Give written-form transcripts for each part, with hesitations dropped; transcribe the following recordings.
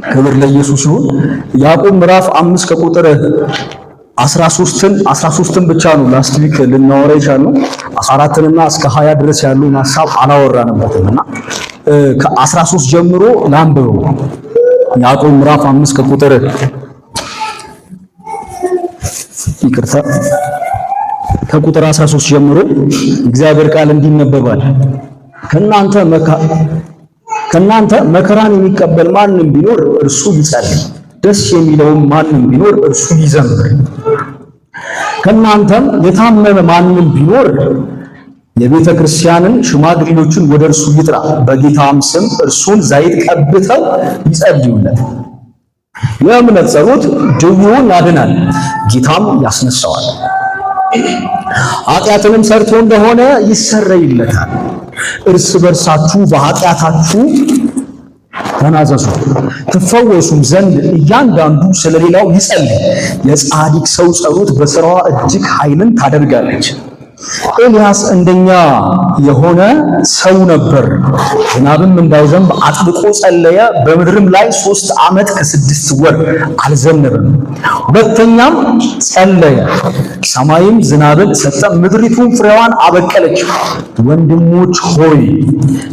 ክብር ለኢየሱስ ይሁን። ያዕቆብ ምዕራፍ 5 ከቁጥር 13ን ብቻ ነው ላስት ዊክ ልናወራ የቻልነው። 14 እና እስከ 20 ድረስ ያለውን ሐሳብ አላወራንበትምና ከ13 ጀምሮ ላንብበው። ያዕቆብ ምዕራፍ 5 ከቁጥር ከቁጥር 13 ጀምሮ እግዚአብሔር ቃል እንዲነበባል። ከናንተ መከራን የሚቀበል ማንም ቢኖር እርሱ ይጸልይ፣ ደስ የሚለውም ማንም ቢኖር እርሱ ይዘምር። ከናንተም የታመመ ማንም ቢኖር የቤተ ክርስቲያንን ሽማግሌዎችን ወደ እርሱ ይጥራ፣ በጌታም ስም እርሱን ዘይት ቀብተው ይጸልዩለት። የእምነት ጸሎት ድውዩን ያድናል፣ ጌታም ያስነሳዋል። ኃጢአትንም ሰርቶ እንደሆነ ይሰረይለታል። እርስ በርሳችሁ በኃጢአታችሁ ተናዘዙ፣ ትፈወሱም ዘንድ እያንዳንዱ ስለሌላው ይጸልይ። የጻድቅ ሰው ጸሎት በሥራዋ እጅግ ኃይልን ታደርጋለች። ኤልያስ እንደኛ የሆነ ሰው ነበር። ዝናብም እንዳይዘንብ አጥብቆ ጸለየ፣ በምድርም ላይ 3 ዓመት ከ6 ወር አልዘነበም። ሁለተኛም ጸለየ፣ ሰማይም ዝናብን ሰጠ፣ ምድሪቱም ፍሬዋን አበቀለች። ወንድሞች ሆይ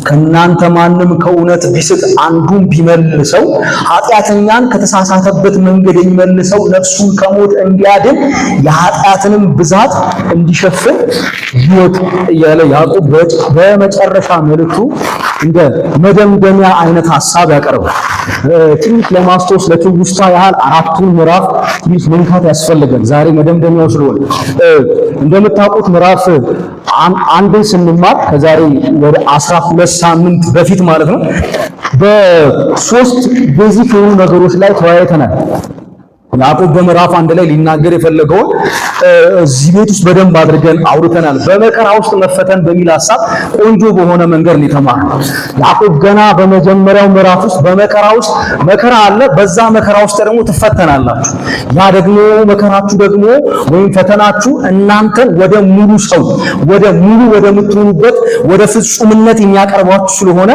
ከእናንተ ማንም ከእውነት ቢስት አንዱን ቢመልሰው፣ ኃጢአተኛን ከተሳሳተበት መንገድ የሚመልሰው ነፍሱን ከሞት እንዲያድን የኃጢአትንም ብዛት እንዲሸፍን ይወቅ እያለ ያዕቆብ በመጨረሻ መልእክቱ እንደ መደምደሚያ አይነት ሐሳብ ያቀርባል። ትንሽ ለማስታወስ ለትውስታ ያህል 4ቱን ምዕራፍ ትንሽ መንካት ያስፈልጋል ዛሬ መደምደሚያው ስለሆነ። እንደምታውቁት ምዕራፍ አንድን ስንማር ከዛሬ ወደ 12 ሳምንት በፊት ማለት ነው በ3 ቤዚክ የሆኑ ነገሮች ላይ ተወያይተናል። ያዕቆብ በምዕራፍ 1 ላይ ሊናገር የፈለገውን እዚህ ቤት ውስጥ በደንብ አድርገን አውርተናል። በመከራ ውስጥ መፈተን በሚል ሐሳብ ቆንጆ በሆነ መንገድ ነው የተማርነው። ያዕቆብ ገና በመጀመሪያው ምዕራፍ ውስጥ በመከራ ውስጥ መከራ አለ፣ በዛ መከራ ውስጥ ደግሞ ትፈተናላችሁ። ያ ደግሞ መከራችሁ ደግሞ ወይም ፈተናችሁ እናንተን ወደ ሙሉ ሰው ወደምትሆኑበት ወደ ፍጹምነት የሚያቀርባችሁ ስለሆነ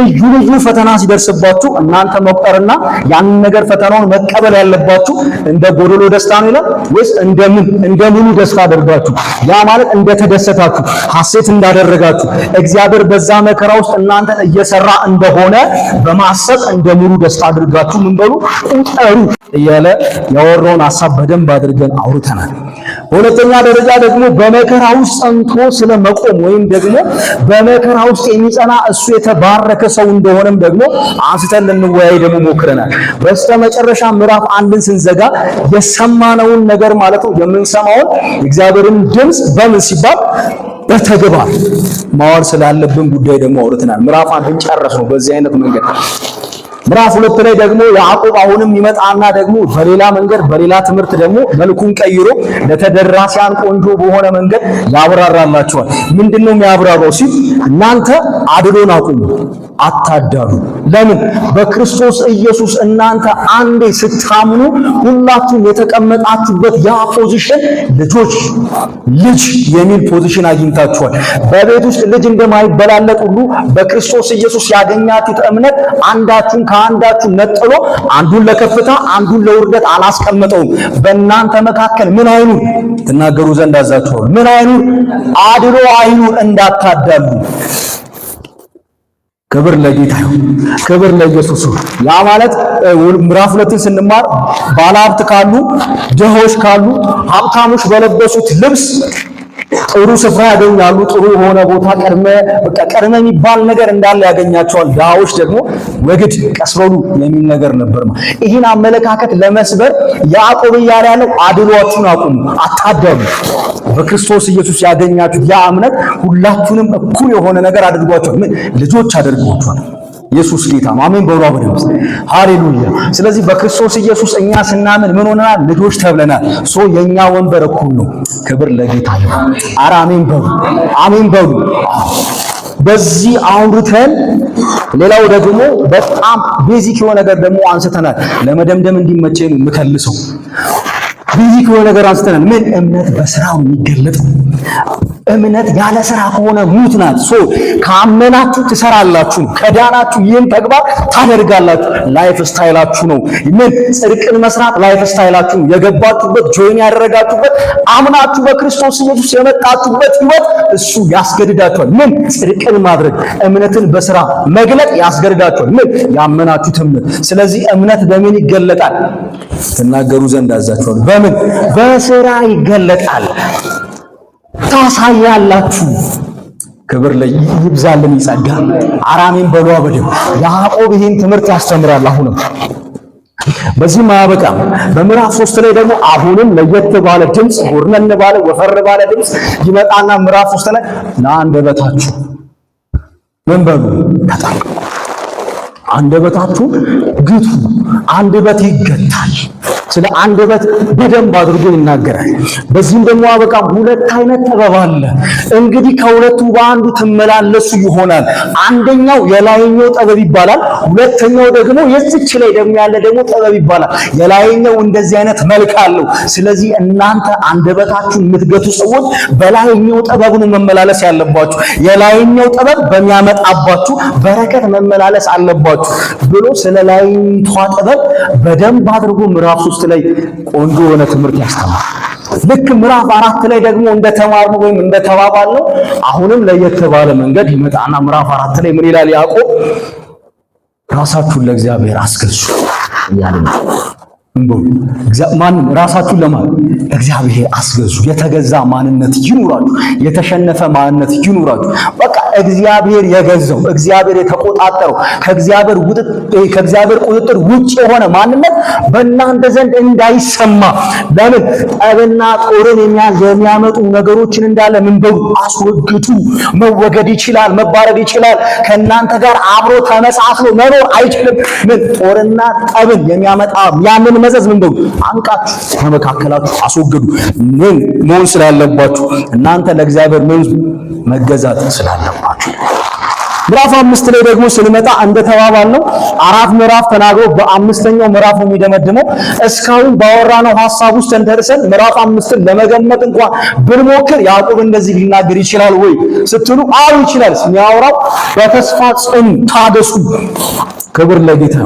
ልዩ ልዩ ፈተና ሲደርስባችሁ እናንተ መቁጠርና ያንን ነገር ፈተናውን መቀበል ያለባችሁ እንደ ጎዶሎ ደስታ ነው ይላል ወይስ እንደ ሙሉ ደስታ አድርጋችሁ? ያ ማለት እንደተደሰታችሁ ሐሴት እንዳደረጋችሁ እግዚአብሔር በዛ መከራ ውስጥ እናንተን እየሰራ እንደሆነ በማሰብ እንደ ሙሉ ደስታ አድርጋችሁ ምን በሉ ቁጠሩ እያለ ያወራውን ሐሳብ በደንብ አድርገን አውርተናል። በሁለተኛ ደረጃ ደግሞ በመከራ ውስጥ ጸንቶ ስለመቆም ወይም ደግሞ በመከራ ውስጥ የሚጸና እሱ የተባረከ ሰው እንደሆነም ደግሞ አንስተን ልንወያይ ደግሞ ሞክረናል። በስተመጨረሻ ምዕራፍ 1ን ስንዘጋ የሰማነውን ነገር ማለት ነው የምንሰማውን የእግዚአብሔርን ድምፅ በምን ሲባል በተግባር ማዋል ስላለብን ጉዳይ ደግሞ አውርተናል። ምዕራፍ 1ን ጨረስነው በዚህ አይነት መንገድ። ምዕራፍ 2 ላይ ደግሞ ያዕቆብ አሁንም ይመጣና ደግሞ በሌላ መንገድ በሌላ ትምህርት ደግሞ መልኩን ቀይሮ ለተደራሲያን ቆንጆ በሆነ መንገድ ያብራራላቸዋል። ምንድነው የሚያብራራው ሲል እናንተ አድሎን አቁሙ፣ አታዳሉ። ለምን? በክርስቶስ ኢየሱስ እናንተ አንዴ ስታምኑ ሁላችሁም የተቀመጣችሁበት ያ ፖዚሽን ልጅ የሚል ፖዚሽን አግኝታችኋል። በቤት ውስጥ ልጅ እንደማይበላለጥ ሁሉ በክርስቶስ ኢየሱስ ያገኛችሁት እምነት አንዳችሁን ከአንዳችሁ ነጥሎ አንዱን ለከፍታ አንዱን ለውርደት አላስቀመጠውም። በእናንተ መካከል ምን አይኑር ትናገሩ ዘንድ አዛችኋል። ምን አይኑር? አድሎ አይኑር፣ እንዳታዳሉ። ክብር ለጌታ ይሁን፣ ክብር ለኢየሱስ ይሁን። ያ ማለት ምዕራፍ 2ን ስንማር ባለሀብት ካሉ፣ ድሆች ካሉ፣ ሀብታሞች በለበሱት ልብስ ጥሩ ስፍራ ያገኛሉ። ጥሩ የሆነ ቦታ ቀድመ የሚባል ነገር እንዳለ ያገኛቸዋል። ድሃዎች ደግሞ ወግድ ቀስበሉ የሚል ነገር ነበር። ይህን አመለካከት ለመስበር ያዕቆብ እያለ ያለው አድሏችሁን አቁሙ፣ አታዳሉ። በክርስቶስ ኢየሱስ ያገኛችሁት ያ እምነት ሁላችሁንም እኩል የሆነ ነገር አድርጓችኋል። ልጆች አድርጓችኋል። ኢየሱስ ጌታ ነው። አሜን በሉ አብረን። ሃሌሉያ። ስለዚህ በክርስቶስ ኢየሱስ እኛ ስናምን ምን ሆነናል? ልጆች ተብለናል። የኛ ወንበር እኩል ነው። ክብር ለጌታ ይሁን። ኧረ አሜን በሉ፣ አሜን በሉ። በዚህ አውርተን ሌላው ደግሞ በጣም ቤዚክ የሆነ ነገር ደግሞ አንስተናል። ለመደምደም እንዲመቸኝ ነው የምከልሰው። ቤዚክ የሆነ ነገር አንስተናል። ምን? እምነት በስራው የሚገለጥ እምነት ያለ ስራ ከሆነ ሙት ናት። ካመናችሁ ትሰራላችሁ፣ ከዳናችሁ ይህን ተግባር ታደርጋላችሁ። ላይፍ ስታይላችሁ ነው። ምን ጽድቅን መስራት ላይፍ ስታይላችሁ ነው። የገባችሁበት ጆይን ያደረጋችሁበት አምናችሁ በክርስቶስ ኢየሱስ የመጣችሁበት ህይወት እሱ ያስገድዳችኋል። ምን ጽድቅን ማድረግ እምነትን በስራ መግለጥ ያስገድዳችኋል። ምን ያመናችሁት እምነት። ስለዚህ እምነት በምን ይገለጣል? ትናገሩ ዘንድ አዛችኋል። በምን? በስራ ይገለጣል። ታሳያላችሁ። ክብር ይብዛልን ይጸጋ። አራሜን በሏ በደም ያዕቆብ ይህን ትምህርት ያስተምራል። አሁንም በዚህ ማያበቃም። በምዕራፍ 3 ላይ ደግሞ አሁንም ለየት ባለ ድምፅ፣ ጎርነን ባለ ወፈር ባለ ድምፅ ይመጣና ምዕራፍ 3 ላይ ለአንደበታችሁ ምን በሉ? ተጠንቀቁ። አንደበታችሁ ግቱ። አንደበት ይገታል። ስለ አንደበት በደንብ አድርጎ ይናገራል። በዚህም ደግሞ አበቃም። ሁለት አይነት ጥበብ አለ። እንግዲህ ከሁለቱ በአንዱ ትመላለሱ ይሆናል። አንደኛው የላይኛው ጥበብ ይባላል። ሁለተኛው ደግሞ የዚች ላይ ደግሞ ያለ ደግሞ ጥበብ ይባላል። የላይኛው እንደዚህ አይነት መልክ አለው። ስለዚህ እናንተ አንደበታችሁን የምትገቱ ሰዎች በላይኛው ጥበብ ነው መመላለስ ያለባችሁ። የላይኛው ጥበብ በሚያመጣባችሁ በረከት መመላለስ አለባችሁ ብሎ ስለ ላይኛው ጥበብ በደንብ አድርጎ ምዕራፍ 3 ላይ ቆንጆ የሆነ ትምህርት ያስተምራል። ልክ ምዕራፍ 4 ላይ ደግሞ እንደተማርነው ወይም እንደተባባልነው አሁንም ለየት ባለ መንገድ ይመጣና ምዕራፍ 4 ላይ ምን ይላል ያዕቆብ? ራሳችሁን ለእግዚአብሔር አስገዙ እያለ ነው። ማንን? ራሳችሁን ለማን? እግዚአብሔር አስገዙ። የተገዛ ማንነት ይኑራችሁ። የተሸነፈ ማንነት ይኑራችሁ። በቃ እግዚአብሔር የገዛው፣ እግዚአብሔር የተቆጣጠረው፣ ከእግዚአብሔር ቁጥጥር ውጭ የሆነ ማንነት በእናንተ ዘንድ እንዳይሰማ። ለምን? ጠብና ጦርን የሚያመጡ ነገሮችን እንዳለ ምን በሉ? አስወግዱ። መወገድ ይችላል፣ መባረድ ይችላል። ከእናንተ ጋር አብሮ ተመሳስሎ መኖር አይችልም። ምን? ጦርና ጠብን የሚያመጣ ያንን መዘዝ ምን በሉ? አንቃችሁ ከመካከላችሁ አስወግዱ። ምን መሆን ስላለባችሁ? እናንተ ለእግዚአብሔር ምን መገዛት ስላለባችሁ። ምዕራፍ 5 ላይ ደግሞ ስንመጣ እንደተባባልነው 4 ምዕራፍ ተናግሮ በአምስተኛው ምዕራፍ ነው የሚደመድመው። እስካሁን ባወራነው ሐሳብ ውስጥ ተንተርሰን ምዕራፍ 5ን ለመገመት እንኳን ብንሞክር ያዕቆብ እንደዚህ ሊናገር ይችላል ወይ ስትሉ፣ አዎ ይችላል። የሚያወራው በተስፋ ጽኑ፣ ታገሱ። ክብር ለጌታ።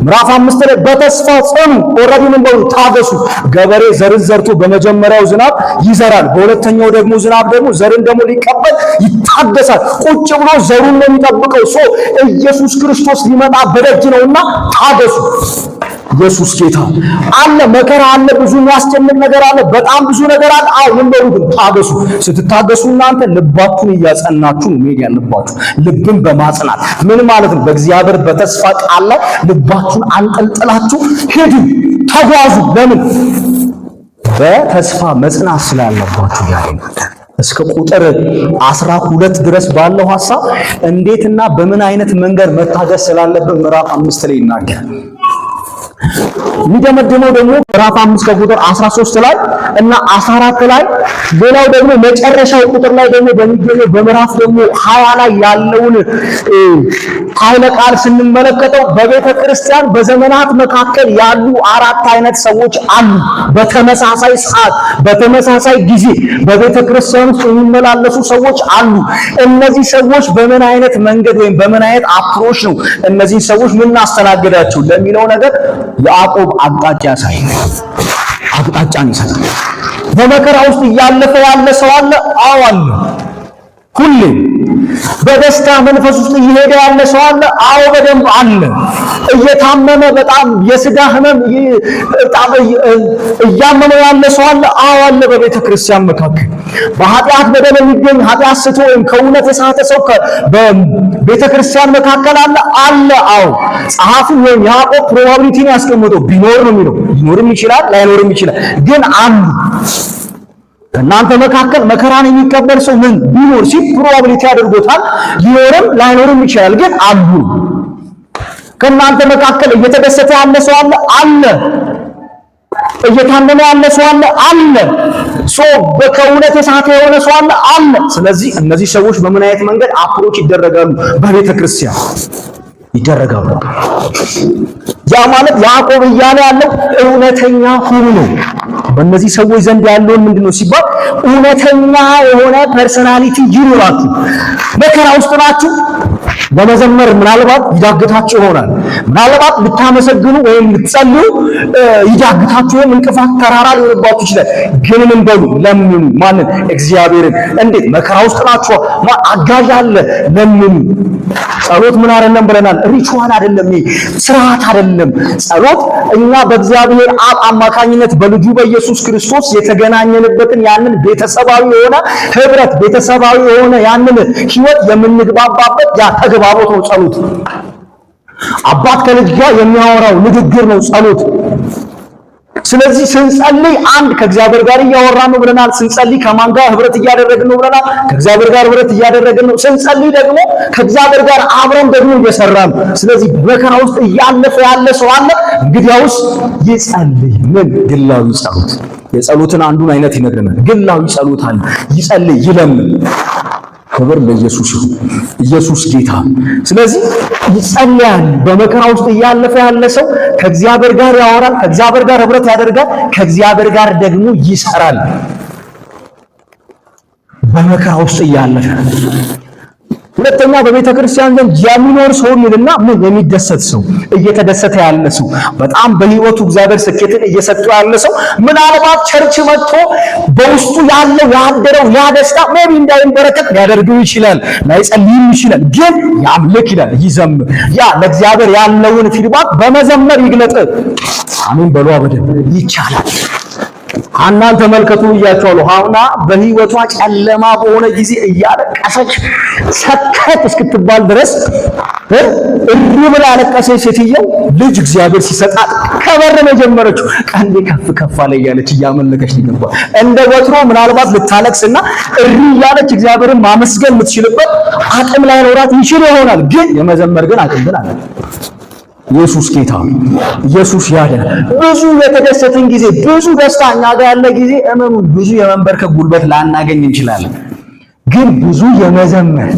ምዕራፍ 5 ላይ በተስፋ ጽኑ። ኦሬዲ ምን በሉ? ታገሱ። ገበሬ ዘርን ዘርቶ በመጀመሪያው ዝናብ ይዘራል። በሁለተኛው ደግሞ ዝናብ ደግሞ ዘርን ደግሞ ሊቀበል ይታገሳል። ቁጭ ብሎ ዘሩን ነው የሚጠብቀው። ኢየሱስ ክርስቶስ ሊመጣ በደጅ ነውና ታገሱ። ኢየሱስ ጌታ አለ። መከራ አለ፣ ብዙ የሚያስጨንቅ ነገር አለ፣ በጣም ብዙ ነገር አለ። አዎ ምን በሉ ግን? ታገሱ። ስትታገሱ እናንተ ልባችሁን እያጸናችሁ ነው መሄድ ያለባችሁ። ልብን በማጽናት ምን ማለት ነው? በእግዚአብሔር በተስፋ ቃል ላይ ልባችሁን አንጠልጥላችሁ ሂዱ፣ ተጓዙ። ለምን? በተስፋ መጽናት ስላለባችሁ ያለናል። እስከ ቁጥር 12 ድረስ ባለው ሐሳብ እንዴትና በምን አይነት መንገድ መታገስ ስላለብን ምዕራፍ 5 ላይ ይናገራል። የሚደመድመው ደግሞ ምዕራፍ 5 ከቁጥር 13 ላይ እና 14 ላይ፣ ሌላው ደግሞ መጨረሻው ቁጥር ላይ ደግሞ በሚገኘው በምዕራፍ ደግሞ 20 ላይ ያለውን ኃይለ ቃል ስንመለከተው በቤተ ክርስቲያን በዘመናት መካከል ያሉ 4 አይነት ሰዎች አሉ። በተመሳሳይ ሰዓት በተመሳሳይ ጊዜ በቤተ ክርስቲያን ውስጥ የሚመላለሱ ሰዎች አሉ። እነዚህ ሰዎች በምን አይነት መንገድ ወይም በምን አይነት አፕሮች ነው እነዚህ ሰዎች ምን አስተናገዳቸው ለሚለው ነገር ያዕቆብ አቅጣጫ ያሳያል። አቅጣጫን ይሰጣል። በመከራ ውስጥ እያለፈ ያለ ሰው አለ። አዎ አለ። ሁሌም በደስታ መንፈስ ውስጥ እየሄደ ያለ ሰው አለ። አዎ በደንብ አለ። እየታመመ በጣም የሥጋ ህመም በጣም እያመመ ያለ ሰው አለ። አዎ አለ። በቤተ ክርስቲያን መካከል በኃጢአት በደል የሚገኝ ኃጢአት ስቶ ወይም ከእውነት የሳተ ሰው በቤተ ክርስቲያን መካከል አለ። አዎ ጸሐፊው ወይም ያዕቆብ ፕሮባቢሊቲን ያስቀምጠው ቢኖር ነው የሚለው። ሊኖርም ይችላል ላይኖርም ይችላል፣ ግን አሉ። ከእናንተ መካከል መከራን የሚቀበል ሰው ምን ቢኖር ሲል ፕሮባቢሊቲ አድርጎታል። ሊኖርም ላይኖርም ይችላል፣ ግን አሉ። ከእናንተ መካከል እየተደሰተ ያለ ሰው አለ። እየታመመ ያለ ሰው አለ። ከእውነት የሳተ የሆነ ሰው አለ። ስለዚህ እነዚህ ሰዎች በምን አይነት መንገድ አፕሮች ይደረጋሉ? በቤተ ክርስቲያን ይደረጋሉ። ያ ማለት ያዕቆብ እያለ ያለው እውነተኛ ሁኑ ነው። በእነዚህ ሰዎች ዘንድ ያለውን ምንድነው ሲባል እውነተኛ የሆነ ፐርሰናሊቲ ይኑራችሁ። መከራ ውስጥ ናችሁ፣ ለመዘመር ምናልባት ይዳግታችሁ ይሆናል። ምናልባት ልታመሰግኑ ወይም ልትጸልዩ ይዳግታችሁ ወይም እንቅፋት ተራራ ሊሆንባችሁ ይችላል። ግን ምን በሉ? ለምኑ። ማንን? እግዚአብሔርን። እንዴት? መከራ ውስጥ ናችሁ፣ አጋዥ አለ፣ ለምኑ። ጸሎት ምን አይደለም ብለናል? ሪቹዋል አይደለም፣ ስርዓት አይደለም። ጸሎት እኛ በእግዚአብሔር አብ አማካኝነት በልጁ በኢየሱስ ክርስቶስ የተገናኘንበትን ያንን ቤተሰባዊ የሆነ ህብረት፣ ቤተሰባዊ የሆነ ያንን ህይወት የምንግባባበት ያ ተግባቦት ነው ጸሎት። አባት ከልጅ ጋር የሚያወራው ንግግር ነው ጸሎት። ስለዚህ ስንጸልይ አንድ ከእግዚአብሔር ጋር እያወራን ነው ብለናል። ስንጸልይ ከማን ጋር ህብረት እያደረግን ነው ብለናል? ከእግዚአብሔር ጋር ህብረት እያደረግን ነው። ስንጸልይ ደግሞ ከእግዚአብሔር ጋር አብረን ደግሞ እየሰራን። ስለዚህ በመከራ ውስጥ እያለፈ ያለ ሰው አለ። እንግዲያውስ ይጸልይ። ምን? ግላዊ ጸሎት። የጸሎትን አንዱን አይነት ይነግረናል። ግላዊ ጸሎት አለ። ይጸልይ፣ ይለምን። ክብር ለኢየሱስ ይሁን። ኢየሱስ ጌታ። ስለዚህ ይጸልያል። በመከራ ውስጥ እያለፈ ያለ ሰው ከእግዚአብሔር ጋር ያወራል፣ ከእግዚአብሔር ጋር ህብረት ያደርጋል፣ ከእግዚአብሔር ጋር ደግሞ ይሰራል። በመከራ ውስጥ እያለፈ ሁለተኛ በቤተ ክርስቲያን ዘንድ የሚኖር ሰው ይልና ምን? የሚደሰት ሰው፣ እየተደሰተ ያለ ሰው፣ በጣም በህይወቱ እግዚአብሔር ስኬትን እየሰጠው ያለ ሰው። ምናልባት ቸርች መጥቶ በውስጡ ያለው ያደረው ያ ደስታ ሜቢ እንዳይንበረከት ሊያደርገው ይችላል፣ ላይጸልይም ይችላል። ግን ያምልክ ይላል፣ ይዘምር። ያ ለእግዚአብሔር ያለውን ፊድባክ በመዘመር ይግለጥ። አሜን በሉ። በደንብ ይቻላል። ሐናን ተመልከቱ ብያቸዋለሁ። ሐና በህይወቷ ጨለማ በሆነ ጊዜ እያለቀሰች ሰከት እስክትባል ድረስ እሪ ብላ አለቀሰች። ሴትየው ልጅ እግዚአብሔር ሲሰጣት ከበር ነው የጀመረችው። ቀንዴ ከፍ ከፍ አለ እያለች እያመለከች ነበር። እንደ ወትሮ ምናልባት ልታለቅስና እሪ እያለች እግዚአብሔርን ማመስገን የምትችልበት አቅም ላይ ኖራት ይችል ይሆናል። ግን የመዘመር ግን አቅም ግን አለ። ኢየሱስ ጌታ፣ ኢየሱስ ያድናል። ብዙ የተደሰትን ጊዜ፣ ብዙ ደስታ እኛ ጋር ያለ ጊዜ እመኑ፣ ብዙ የመንበርከክ ጉልበት ላናገኝ እንችላለን። ግን ብዙ የመዘመር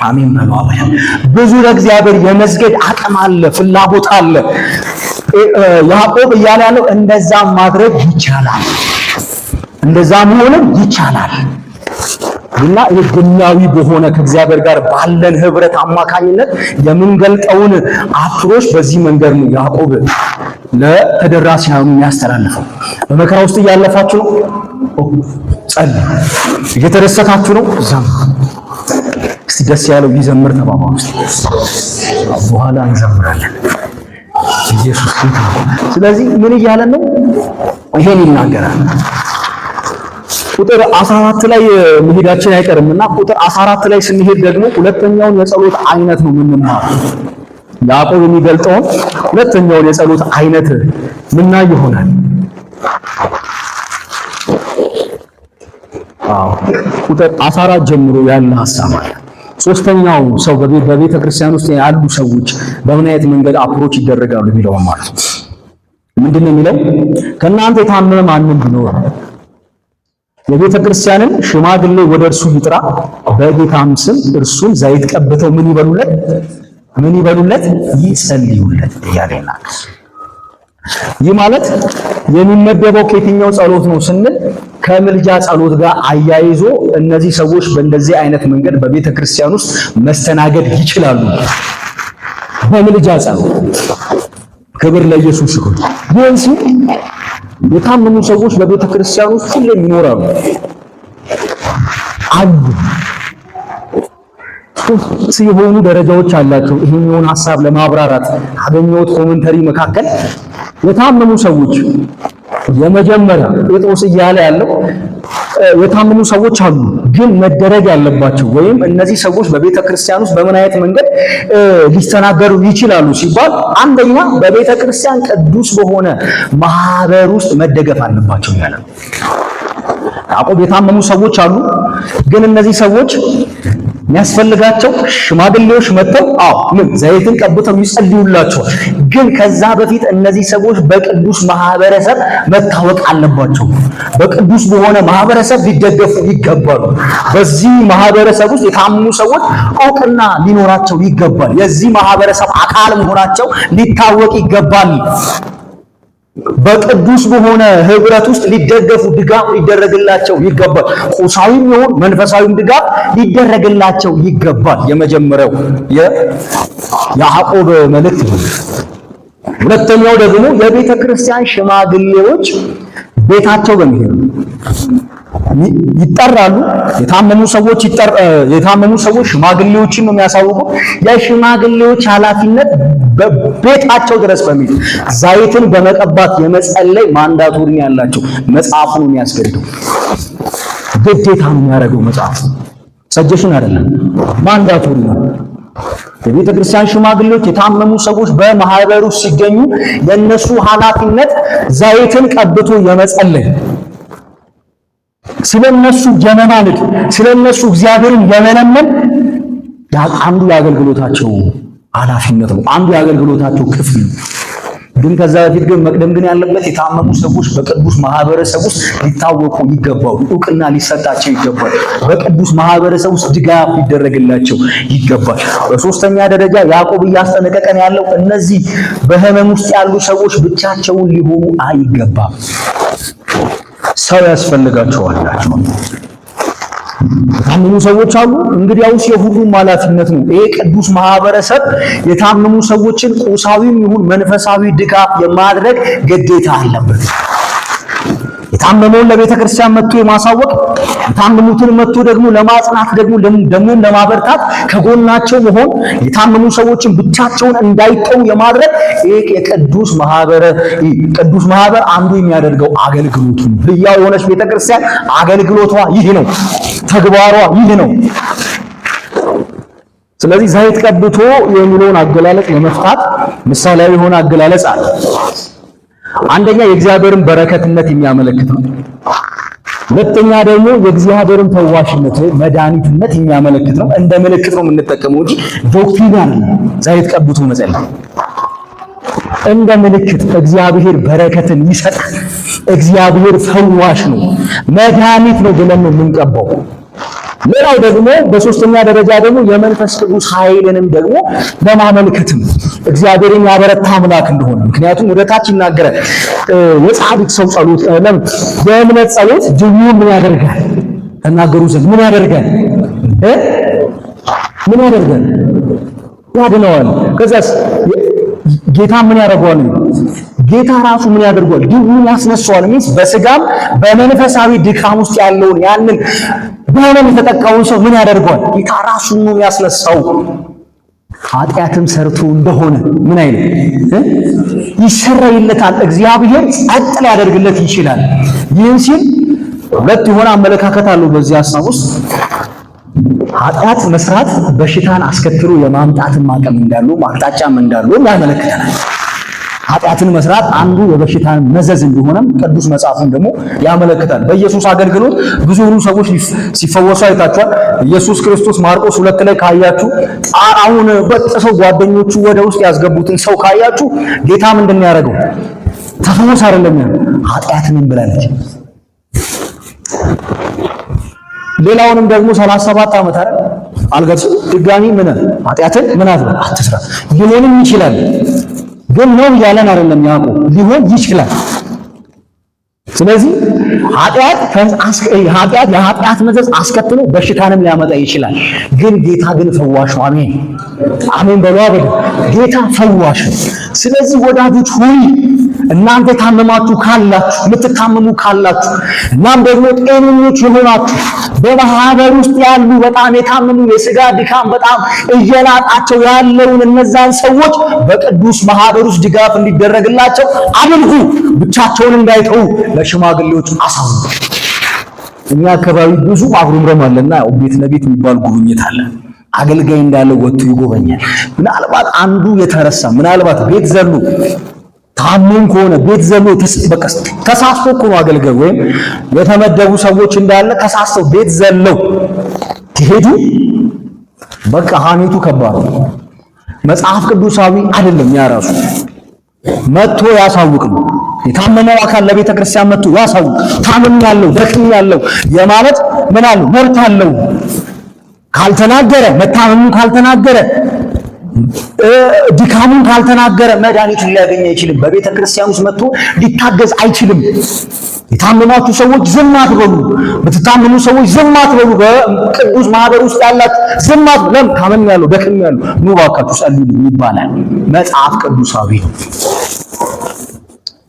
አሜን በሉ። ብዙ ለእግዚአብሔር የመስገድ አቅም አለ፣ ፍላጎት አለ። ያዕቆብ እያለ ያለው እንደዛ ማድረግ ይቻላል፣ እንደዛ መሆንም ይቻላል። እና ግላዊ በሆነ ከእግዚአብሔር ጋር ባለን ህብረት አማካኝነት የምንገልጠውን አፕሮች በዚህ መንገድ ነው ያዕቆብ ለተደራሲያኑ የሚያስተላልፈው። በመከራ ውስጥ እያለፋችሁ ነው፣ ጸልዩ። እየተደሰታችሁ ነው፣ ዘምሩ። እስቲ ደስ ያለው ይዘምር ተባባሉ። በኋላ እንዘምራለን። ኢየሱስ ጌታ። ስለዚህ ምን እያለን ነው? ይሄን ይናገራል። ቁጥር 14 ላይ መሄዳችን አይቀርምና ቁጥር 14 ላይ ስንሄድ ደግሞ ሁለተኛውን የጸሎት አይነት ነው የምንማረው። ያዕቆብ የሚገልጠውን ሁለተኛውን የጸሎት አይነት ምናይ ይሆናል። ቁጥር 14 ጀምሮ ያለ ሐሳብ አለ። ሶስተኛው ሰው በቤተ ክርስቲያን ውስጥ ያሉ ሰዎች በምን አይነት መንገድ አፕሮች ይደረጋሉ የሚለው ማለት ነው። ምንድነው የሚለው? ከእናንተ የታመመ ማንም ቢኖር የቤተ ክርስቲያንን ሽማግሌ ወደ እርሱ ይጥራ፣ በጌታም ስም እርሱን ዘይት ቀብተው ምን ይበሉለት? ይጸልዩለት እያለ ይናገራል። ይህ ማለት የሚመደበው ከየትኛው ጸሎት ነው ስንል ከምልጃ ጸሎት ጋር አያይዞ እነዚህ ሰዎች በእንደዚህ አይነት መንገድ በቤተ ክርስቲያን ውስጥ መስተናገድ ይችላሉ። በምልጃ ጸሎት ክብር ለኢየሱስ ይሁን። ቢያንስ የታመኑ ሰዎች በቤተ ክርስቲያን ውስጥ ሁሌም ይኖራሉ አሉ። ሶስት የሆኑ ደረጃዎች አላቸው። ይሄኛውን ሐሳብ ለማብራራት ካገኘሁት ኮሜንተሪ መካከል የታመኑ ሰዎች የመጀመሪያ ጴጥሮስ እያለ ያለው የታመኑ ሰዎች አሉ፣ ግን መደረግ ያለባቸው ወይም እነዚህ ሰዎች በቤተ ክርስቲያን ውስጥ በምን አይነት መንገድ ሊስተናገሩ ይችላሉ ሲባል አንደኛ በቤተ ክርስቲያን ቅዱስ በሆነ ማህበር ውስጥ መደገፍ አለባቸው ያለ ነው። ያዕቆብ የታመኑ ሰዎች አሉ፣ ግን እነዚህ ሰዎች የሚያስፈልጋቸው ሽማግሌዎች መጥተው ዘይትን ቀብተው ይጸልዩላቸዋል። ግን ከዛ በፊት እነዚህ ሰዎች በቅዱስ ማህበረሰብ መታወቅ አለባቸው። በቅዱስ በሆነ ማህበረሰብ ሊደገፉ ይገባሉ። በዚህ ማህበረሰብ ውስጥ የታመኑ ሰዎች እውቅና ሊኖራቸው ይገባል። የዚህ ማህበረሰብ አካል መሆናቸው ሊታወቅ ይገባል። በቅዱስ በሆነ ህብረት ውስጥ ሊደገፉ ድጋፍ ሊደረግላቸው ይገባል። ቁሳዊም ይሁን መንፈሳዊም ድጋፍ ሊደረግላቸው ይገባል። የመጀመሪያው የያዕቆብ መልእክት ነው። ሁለተኛው ደግሞ የቤተ ክርስቲያን ሽማግሌዎች ቤታቸው በመሄድ ይጠራሉ። የታመሙ ሰዎች ሽማግሌዎችን ነው የሚያሳውቁ። የሽማግሌዎች ኃላፊነት በቤታቸው ድረስ በመሄድ ዘይትን በመቀባት የመጸለይ ማንዳቶሪ ያላቸው መጽሐፉ ነው የሚያስገድደው። ግዴታ ነው የሚያደርገው መጽሐፉ፣ ሰጀሽን አይደለም፣ ማንዳቶሪ ነው። የቤተ ክርስቲያን ሽማግሌዎች የታመሙ ሰዎች በማህበሩ ሲገኙ የነሱ ኃላፊነት ዘይትን ቀብቶ የመጸለይ፣ ስለነሱ የመማለድ፣ ስለነሱ እግዚአብሔርን የመለመን አንዱ የአገልግሎታቸው ኃላፊነት ነው። አንዱ የአገልግሎታቸው ክፍል ነው። ግን ከዛ በፊት ግን መቅደም ግን ያለበት የታመሙ ሰዎች በቅዱስ ማህበረሰብ ውስጥ ሊታወቁ ይገባሉ። ዕውቅና ሊሰጣቸው ይገባል። በቅዱስ ማህበረሰብ ውስጥ ድጋፍ ሊደረግላቸው ይገባል። በሶስተኛ ደረጃ ያዕቆብ እያስጠነቀቀን ያለው እነዚህ በህመም ውስጥ ያሉ ሰዎች ብቻቸውን ሊሆኑ አይገባም። ሰው ያስፈልጋቸዋል። የታመሙ ሰዎች አሉ። እንግዲያውስ የሁሉም ኃላፊነት ነው። ይሄ ቅዱስ ማህበረሰብ የታመሙ ሰዎችን ቁሳዊም ይሁን መንፈሳዊ ድጋፍ የማድረግ ግዴታ አለበት። የታመመውን ለቤተ ክርስቲያን መጥቶ የማሳወቅ፣ የታመሙትን መጥቶ ደግሞ ለማጽናት፣ ደግሞ ለማበርታት ከጎናቸው መሆን፣ የታመሙ ሰዎችን ብቻቸውን እንዳይተው የማድረግ ይሄ የቅዱስ ማህበር አንዱ የሚያደርገው አገልግሎቱ ነው። ሕያው የሆነች ቤተ ክርስቲያን አገልግሎቷ ይህ ነው። ተግባሯ ይህ ነው። ስለዚህ ዘይት ቀብቶ የሚለውን አገላለጽ ለመፍታት ምሳሌያዊ የሆነ አገላለጽ አለ። አንደኛ የእግዚአብሔርን በረከትነት የሚያመለክት ነው። ሁለተኛ ደግሞ የእግዚአብሔርን ፈዋሽነት መድኃኒትነት የሚያመለክት ነው። እንደ ምልክት ነው የምንጠቀመው እንጂ ዶክትሪን አይደለም። ዘይት ቀብቶ መጸለይ እንደ ምልክት እግዚአብሔር በረከትን ይሰጣል። እግዚአብሔር ፈዋሽ ነው፣ መድኃኒት ነው ብለን ነው የምንቀባው። ሌላው ደግሞ በሶስተኛ ደረጃ ደግሞ የመንፈስ ቅዱስ ኃይልንም ደግሞ ለማመልከትም እግዚአብሔርን ያበረታ አምላክ እንደሆነ። ምክንያቱም ወደ ታች ይናገራል። የጻድቅ ሰው ጸሎት የእምነት ጸሎት ድውዩን ምን ያደርጋል? ተናገሩ ዘንድ ምን ያደርጋል? ምን ያደርጋል? ያድነዋል። ከዛስ ጌታ ምን ያደርገዋል? ጌታ ራሱ ምን ያደርገዋል? ድውዩን ያስነሳዋል። ሚንስ በስጋም በመንፈሳዊ ድካም ውስጥ ያለውን ያንን በህመም የተጠቃውን ሰው ምን ያደርገዋል? ጌታ ራሱ ነው ያስነሳው። ኃጢአትም ሰርቶ እንደሆነ ምን አይልም፣ ይሰረይለታል። እግዚአብሔር ጸጥ ሊያደርግለት ይችላል። ይህን ሲል ሁለት የሆነ አመለካከት አለው በዚህ ሐሳብ ውስጥ። ኃጢአት መስራት በሽታን አስከትሎ የማምጣትን አቅም እንዳለው አቅጣጫም እንዳለው ያመለክተናል። ኃጢአትን መስራት አንዱ የበሽታን መዘዝ እንደሆነም ቅዱስ መጽሐፉን ደግሞ ያመለክታል። በኢየሱስ አገልግሎት ብዙ ሁሉ ሰዎች ሲፈወሱ አይታችኋል። ኢየሱስ ክርስቶስ ማርቆስ 2 ላይ ካያችሁ ጣራውን በጥሰው ጓደኞቹ ወደ ውስጥ ያስገቡትን ሰው ካያችሁ ጌታ ምንድን ያደረገው? ተፈወስ አይደለም ያለው፣ ኃጢአትንም ብላለች። ሌላውንም ደግሞ 37 ዓመት አይደል አልገጽ ድጋሚ ምን ኃጢአትን ምን አትስራ ሊሆንም ይችላል ግን ነው ያለን አይደለም ያዕቆብ፣ ሊሆን ይችላል። ስለዚህ የኃጢአት መዘዝ አስከትሎ በሽታንም ሊያመጣ ይችላል። ግን ጌታ ግን ፈዋሽ ነው። አሜን አሜን በሉ። ጌታ ፈዋሽ ነው። ስለዚህ ወዳጆች ሆይ እናንተ ታመማችሁ ካላችሁ የምትታመሙ ካላችሁ እናም ደግሞ ጤነኞች የሆናችሁ በማህበር ውስጥ ያሉ በጣም የታመሙ የሥጋ ድካም በጣም እየላጣቸው ያለውን እነዛን ሰዎች በቅዱስ ማህበር ውስጥ ድጋፍ እንዲደረግላቸው አድርጉ። ብቻቸውን እንዳይተው ለሽማግሌዎች አሳውቁ። እኛ አካባቢ ብዙ አጉረምረም አለና ያው ቤት ለቤት የሚባል ጉብኝት አለ። አገልጋይ እንዳለ ወጥቶ ይጎበኛል። ምናልባት አንዱ የተረሳ ምናልባት ቤት ዘሎ ታመም ከሆነ ቤት ዘሎ ተሳስቶ እኮ ነው አገልጋይ ወይም የተመደቡ ሰዎች እንዳለ ተሳስተው ቤት ዘለው ትሄዱ። በቃ ሐሜቱ ከባድ ነው። መጽሐፍ ቅዱሳዊ አይደለም። ያ ራሱ መጥቶ ያሳውቅ ነው። የታመመው አካል ለቤተ ክርስቲያን መጥቶ ያሳውቅ። ታመም ያለው ደክም ያለው የማለት ምን አለው መብት አለው። ካልተናገረ መታመሙ ካልተናገረ ድካሙን ካልተናገረ መድኃኒቱን ሊያገኝ አይችልም። በቤተ ክርስቲያን ውስጥ መጥቶ ሊታገዝ አይችልም። የታመማችሁ ሰዎች ዝም አትበሉ። በተታመሙ ሰዎች ዝም አትበሉ። በቅዱስ ማህበር ውስጥ ያላችሁ ዝም አትበሉ። ታመኛለሁ፣ ደክሜያለሁ፣ ኑ እባካችሁ ጸልዩልኝ ይባላል። መጽሐፍ ቅዱሳዊ ነው።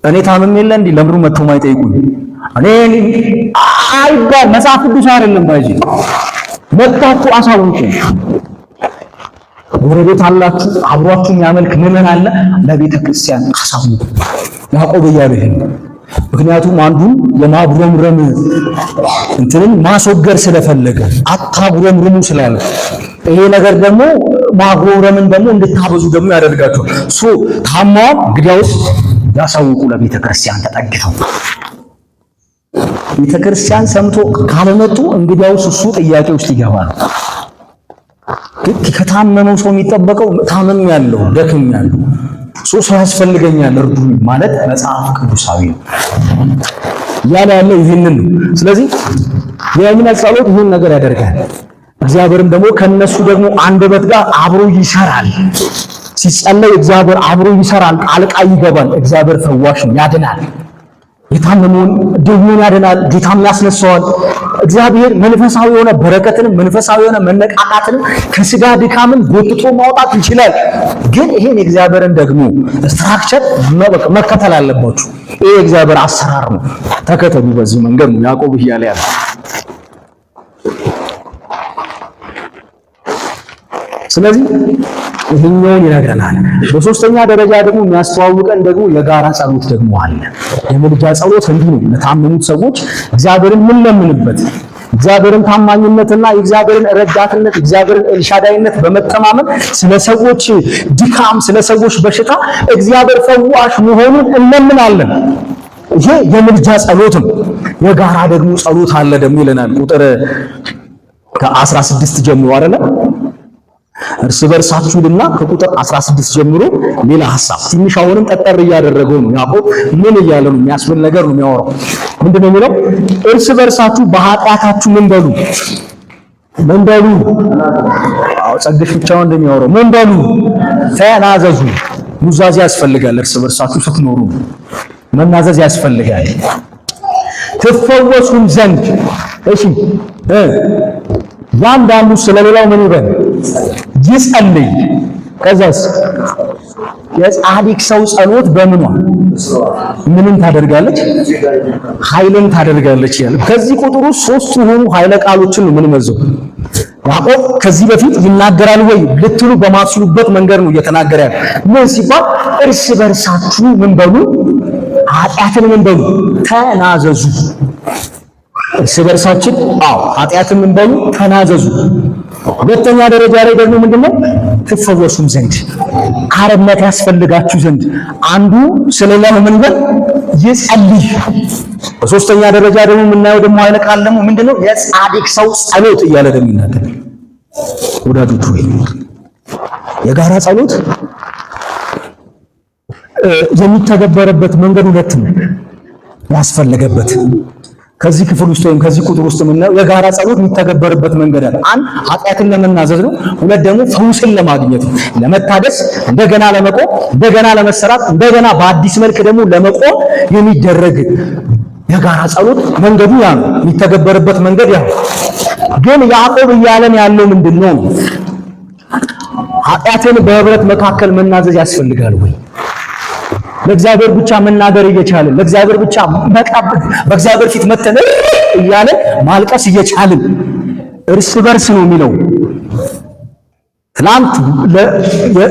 እኔ ታመም የለ እንዴ ለምሩ መጥቶ ማይጠይቁኝ እኔ አይባል። መጽሐፍ ቅዱስ አይደለም ባይጂ መጥታችሁ አሳውቁ። ጎረቤት አላችሁ፣ አብሯችሁ የሚያመልክ ምዕመን አለ፣ ለቤተ ክርስቲያን አሳውቁ። ያዕቆብ እያለ ይሄ ምክንያቱም አንዱን የማጉረምረም እንትንን ማስወገድ ስለፈለገ አታጉረምርሙ ስላለ ይሄ ነገር ደግሞ ማጉረምረምን ደግሞ እንድታበዙ ደግሞ ያደርጋችኋል። ታማው እንግዲያውስ ያሳውቁ ለቤተ ክርስቲያን ተጠግተው። ቤተ ክርስቲያን ሰምቶ ካልመጡ እንግዲያውስ እሱ ጥያቄ ውስጥ ይገባል። ግን ከታመመው ሰው የሚጠበቀው ታመም ያለው ደክም ያለው ሰው ያስፈልገኛል እርዱኝ ማለት መጽሐፍ ቅዱሳዊ ነው። ያለ ያለው ይህንን ነው። ስለዚህ የእምነት ጸሎት ይህን ነገር ያደርጋል። እግዚአብሔርም ደግሞ ከነሱ ደግሞ አንደበት ጋር አብሮ ይሰራል። ሲጸለይ እግዚአብሔር አብሮ ይሰራል፣ ጣልቃ ይገባል። እግዚአብሔር ፈዋሽ ያድናል። የታመመውን ደዌውን ያድናል፣ ጌታም ያስነሳዋል። እግዚአብሔር መንፈሳዊ የሆነ በረከትንም መንፈሳዊ የሆነ መነቃቃትንም ከስጋ ድካምን ጎትቶ ማውጣት ይችላል። ግን ይሄን የእግዚአብሔርን ደግሞ ስትራክቸር መከተል አለባችሁ። ይሄ የእግዚአብሔር አሰራር ነው፣ ተከተሉ። በዚህ መንገድ ነው ያዕቆብ እያለ ያለው። ስለዚህ ይህኛውን ይነግረናል። በሶስተኛ ደረጃ ደግሞ የሚያስተዋውቀን ደግሞ የጋራ ጸሎት ደግሞ አለ። የምልጃ ጸሎት እንዲህ ነው። ለታመሙት ሰዎች እግዚአብሔርን የምንለምንበት እግዚአብሔርን ታማኝነትና የእግዚአብሔርን ረዳትነት እግዚአብሔርን ኤልሻዳይነት በመተማመን ስለ ሰዎች ድካም፣ ስለ ሰዎች በሽታ እግዚአብሔር ፈዋሽ መሆኑን እንለምናለን። ይሄ የምልጃ ጸሎት ነው። የጋራ ደግሞ ጸሎት አለ ደግሞ ይለናል። ቁጥር ከ16 ጀምሮ አይደለ እርስ በርሳችሁና ከቁጥር 16 ጀምሮ ሌላ ሐሳብ ትንሽ አሁንም ጠጠር እያደረገው ነው። ያዕቆብ ምን እያለ ነው? የሚያስብል ነገር ነው የሚያወራው። ምንድነው የሚለው? እርስ በርሳችሁ በኃጢአታችሁ ምን በሉ ጸግሽ ብቻውን እንደሚያወራው ምን በሉ ተናዘዙ። ኑዛዜ ያስፈልጋል። እርስ በርሳችሁ ስትኖሩ መናዘዝ ያስፈልጋል። ትፈወሱም ዘንድ እሺ ያንዳንዱ ስለሌላው ምን ይበል ይጸልይ። ከዛስ የጻድቅ ሰው ጸሎት በምኗ ምንም ታደርጋለች? ኃይልን ታደርጋለች ይላል። ከዚህ ቁጥሩ ሶስት የሆኑ ኃይለ ቃሎችን ነው የምንመዘው። ያዕቆብ ከዚህ በፊት ይናገራል ወይ ልትሉ በማትችሉበት መንገድ ነው እየተናገረ ያለው። ምን ሲባል እርስ በርሳችሁ ምን በሉ ኃጢአትን ምን በሉ ተናዘዙ። እርስ በርሳችን ኃጢአትን ምን በሉ ተናዘዙ። ሁለተኛ ደረጃ ላይ ደግሞ ምንድነው? ትፈወሱም ዘንድ አርነት ያስፈልጋችሁ ዘንድ አንዱ ስለሌላው ምን ይበል ይጸልይ። በሶስተኛ ደረጃ ደግሞ የምናየው ደግሞ ኃይለ ቃል ደግሞ ምንድነው? የጻድቅ ሰው ጸሎት እያለ ደግሞ ይናገራል። ወዳጆች ሆይ የጋራ ጸሎት የሚተገበረበት መንገድ ሁለት ነው ያስፈልገበት። ከዚህ ክፍል ውስጥ ወይም ከዚህ ቁጥር ውስጥ የምናየው የጋራ ጸሎት የሚተገበርበት መንገድ አለ። አንድ ኃጢአትን ለመናዘዝ ነው። ሁለት ደግሞ ፈውስን ለማግኘት ነው፣ ለመታደስ፣ እንደገና ለመቆም፣ እንደገና ለመሰራት፣ እንደገና በአዲስ መልክ ደግሞ ለመቆም የሚደረግ የጋራ ጸሎት መንገዱ ያ ነው። የሚተገበርበት መንገድ ያ ነው። ግን ያዕቆብ እያለን ያለው ምንድነው? ኃጢአትን በህብረት መካከል መናዘዝ ያስፈልጋል ወይ? ለእግዚአብሔር ብቻ መናገር እየቻልን ለእግዚአብሔር ብቻ በእግዚአብሔር ፊት መተን እያለ ማልቀስ እየቻልን እርስ በርስ ነው የሚለው።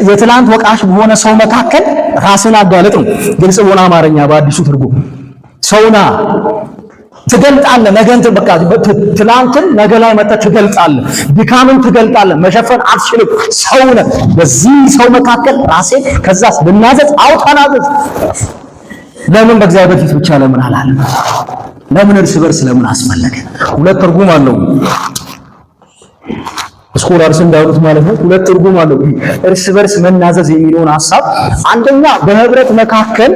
የትላንት ወቃሽ በሆነ ሰው መካከል ራስን አጋለጥ ነው። ግልጽ በሆነ አማርኛ በአዲሱ ትርጉም ሰውና ትገልጣለህ። ነገን በቃ ትላንትን ነገ ላይ መጣ ትገልጣለህ። ድካምን ትገልጣለህ። መሸፈን አትችልም። ሰው ነህ። በዚህ ሰው መካከል ራሴ ከዛስ ልናዘዝ ተናዘዝ። ለምን በእግዚአብሔር ፊት ብቻ ለምን አላለም? ለምን እርስ በርስ ለምን አስፈለገ? ሁለት ትርጉም አለው። ስኮላርስ እንዳሉት ማለት ነው። ሁለት ትርጉም አለው እርስ በርስ መናዘዝ የሚለውን ሐሳብ። አንደኛ በህብረት መካከል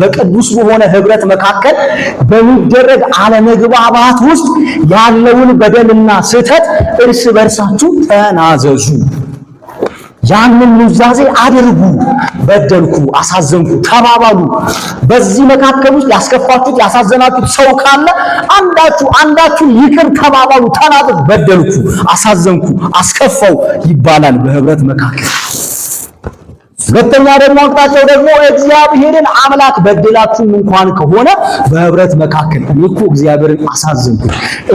በቅዱስ በሆነ ህብረት መካከል በሚደረግ አለመግባባት ውስጥ ያለውን በደልና ስህተት እርስ በርሳችሁ ተናዘዙ። ያንን ኑዛዜ አድርጉ። በደልኩ፣ አሳዘንኩ ተባባሉ። በዚህ መካከል ውስጥ ያስከፋችሁት ያሳዘናችሁት ሰው ካለ አንዳችሁ ይቅር ተባባሉ፣ ተናገሩ። በደልኩ፣ አሳዘንኩ፣ አስከፋው ይባላል በህብረት መካከል። ሁለተኛ ደግሞ አቅጣጫው ደግሞ እግዚአብሔርን አምላክ በደላችሁም እንኳን ከሆነ በህብረት መካከል እኔ እኮ እግዚአብሔርን አሳዘንኩ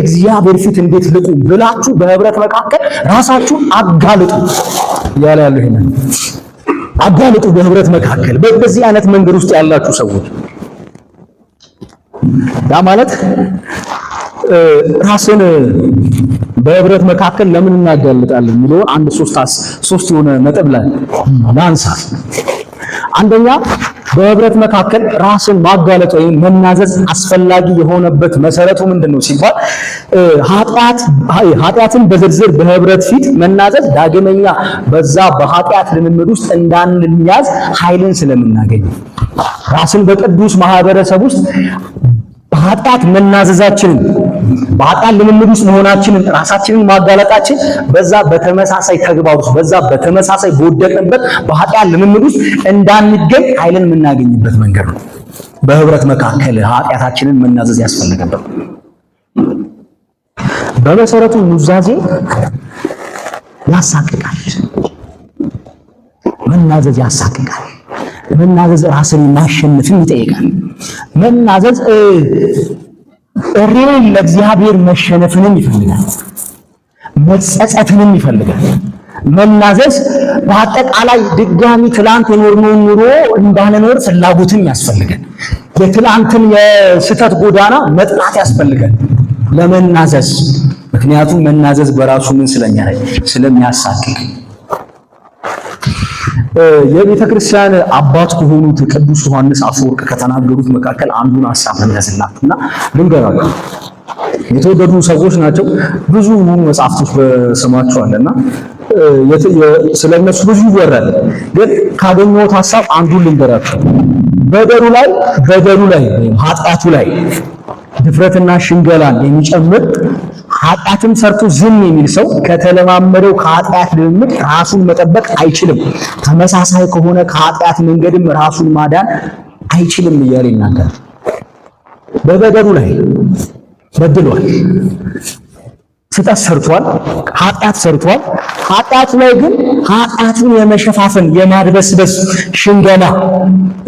እግዚአብሔር ፊት እንዴት ልቁም ብላችሁ በህብረት መካከል ራሳችሁን አጋልጡ ያለ ያለው ይሄን አጋልጡ። በህብረት መካከል በዚህ አይነት መንገድ ውስጥ ያላችሁ ሰዎች ያ ማለት ራስን በህብረት መካከል ለምን እናጋልጣለን የሚለውን አንድ ሶስት የሆነ ነጥብ ላይ ላንሳ። አንደኛ በህብረት መካከል ራስን ማጋለጥ ወይም መናዘዝ አስፈላጊ የሆነበት መሰረቱ ምንድነው ሲባል ኃጢአትን በዝርዝር በህብረት ፊት መናዘዝ ዳግመኛ በዛ በኃጢአት ልምምድ ውስጥ እንዳንያዝ ኃይልን ስለምናገኝ ራስን በቅዱስ ማህበረሰብ ውስጥ በኃጢአት መናዘዛችንን በኃጢአት ልምምድ ውስጥ መሆናችንን ራሳችንን ማጋለጣችን በዛ በተመሳሳይ ተግባር ውስጥ በዛ በተመሳሳይ በወደቅንበት በኃጢአት ልምምድ ውስጥ እንዳንገኝ ኃይልን የምናገኝበት መንገድ ነው። በህብረት መካከል ኃጢአታችንን መናዘዝ ያስፈልገናል። በመሰረቱ ኑዛዜ ያሳቅቃል። መናዘዝ ያሳቅቃል። መናዘዝ ራስን ማሸነፍን ይጠይቃል። መናዘዝ ለእግዚአብሔር መሸነፍንም ይፈልጋል። መጸጸትንም ይፈልጋል። መናዘዝ በአጠቃላይ ድጋሚ ትላንት የኖርነውን ኑሮ እንዳንኖር ፍላጎትም ያስፈልጋል። የትላንትን የስተት ጎዳና መጥላት ያስፈልጋል ለመናዘዝ። ምክንያቱም መናዘዝ በራሱ ምን ስለሚያሳቅቅ የቤተ ክርስቲያን አባት ከሆኑት ቅዱስ ዮሐንስ አፈወርቅ ከተናገሩት መካከል አንዱን ሐሳብ እንያዝላችሁና ልንገራችሁ። የተወደዱ ሰዎች ናቸው። ብዙ መጽሐፍቶች በስማቸው አለና ስለነሱ ብዙ ይወራል። ግን ካገኘሁት ሐሳብ አንዱን ልንገራችሁ። በደሉ ላይ ኃጢአቱ ላይ ድፍረትና ሽንገላን የሚጨምር ኃጢአትም ሰርቶ ዝም የሚል ሰው ከተለማመደው ከኃጢአት ልምምድ ራሱን መጠበቅ አይችልም። ተመሳሳይ ከሆነ ከኃጢአት መንገድም ራሱን ማዳን አይችልም እያለ ይናገራል። በበደሉ ላይ በድሏል፣ ስህተት ሰርቷል፣ ኃጢአት ሰርቷል። ኃጢአቱ ላይ ግን ኃጢአቱን የመሸፋፈን የማድበስበስ ሽንገላ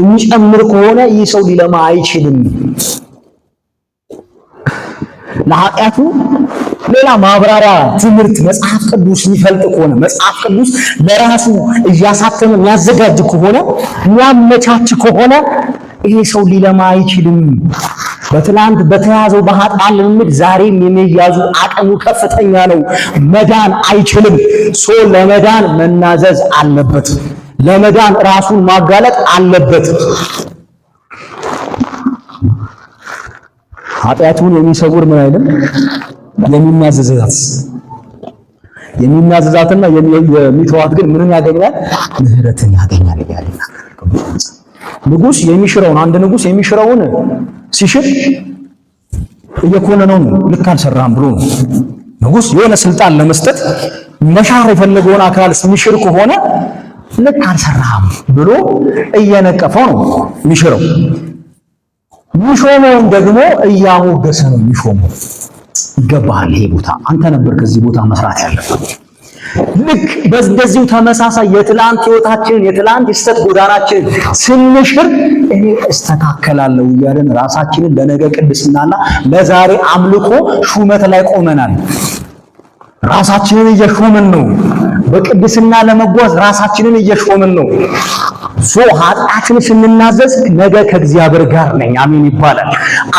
የሚጨምር ከሆነ ይህ ሰው ሊለማ አይችልም። ለኃጢአቱ ሌላ ማብራሪያ ትምህርት መጽሐፍ ቅዱስ የሚፈልጥ ከሆነ መጽሐፍ ቅዱስ ለራሱ እያሳተመ የሚያዘጋጅ ከሆነ የሚያመቻች ከሆነ ይሄ ሰው ሊለማ አይችልም። በትላንት በተያዘው በኃጢአት ልምምድ ዛሬም የሚያዙ አቅሙ ከፍተኛ ነው። መዳን አይችልም። ለመዳን መናዘዝ አለበት። ለመዳን ራሱን ማጋለጥ አለበት። ኃጢአቱን የሚሰውር ምን አይልም የሚናዘዛትና የሚተዋት ግን ምንን ያገኛል? ምህረትን ያገኛል ይላል። ንጉስ የሚሽረውን አንድ ንጉስ የሚሽረውን ሲሽር እየኮነነው ነው። ልክ አልሰራም ብሎ ነው። ንጉስ የሆነ ስልጣን ለመስጠት መሻር የፈለገውን አካል የሚሽር ከሆነ ልክ አልሰራም ብሎ እየነቀፈው ነው የሚሽረው። ሚሾመውን ደግሞ እያሞገሰ ነው የሚሾመው። ይገባሃል፣ ይሄ ቦታ አንተ ነበር ከዚህ ቦታ መስራት ያለበት። ልክ በዚሁ ተመሳሳይ የትላንት ህይወታችንን የትላንት የስተት ጎዳናችንን ስንሽር እኔ እስተካከላለሁ እያለን ራሳችንን ለነገ ቅድስናና ለዛሬ አምልኮ ሹመት ላይ ቆመናል። ራሳችንን እየሾምን ነው። በቅድስና ለመጓዝ ራሳችንን እየሾምን ነው። ኃጢአትን ስንናዘዝ ነገ ከእግዚአብሔር ጋር ነኝ አሜን ይባላል።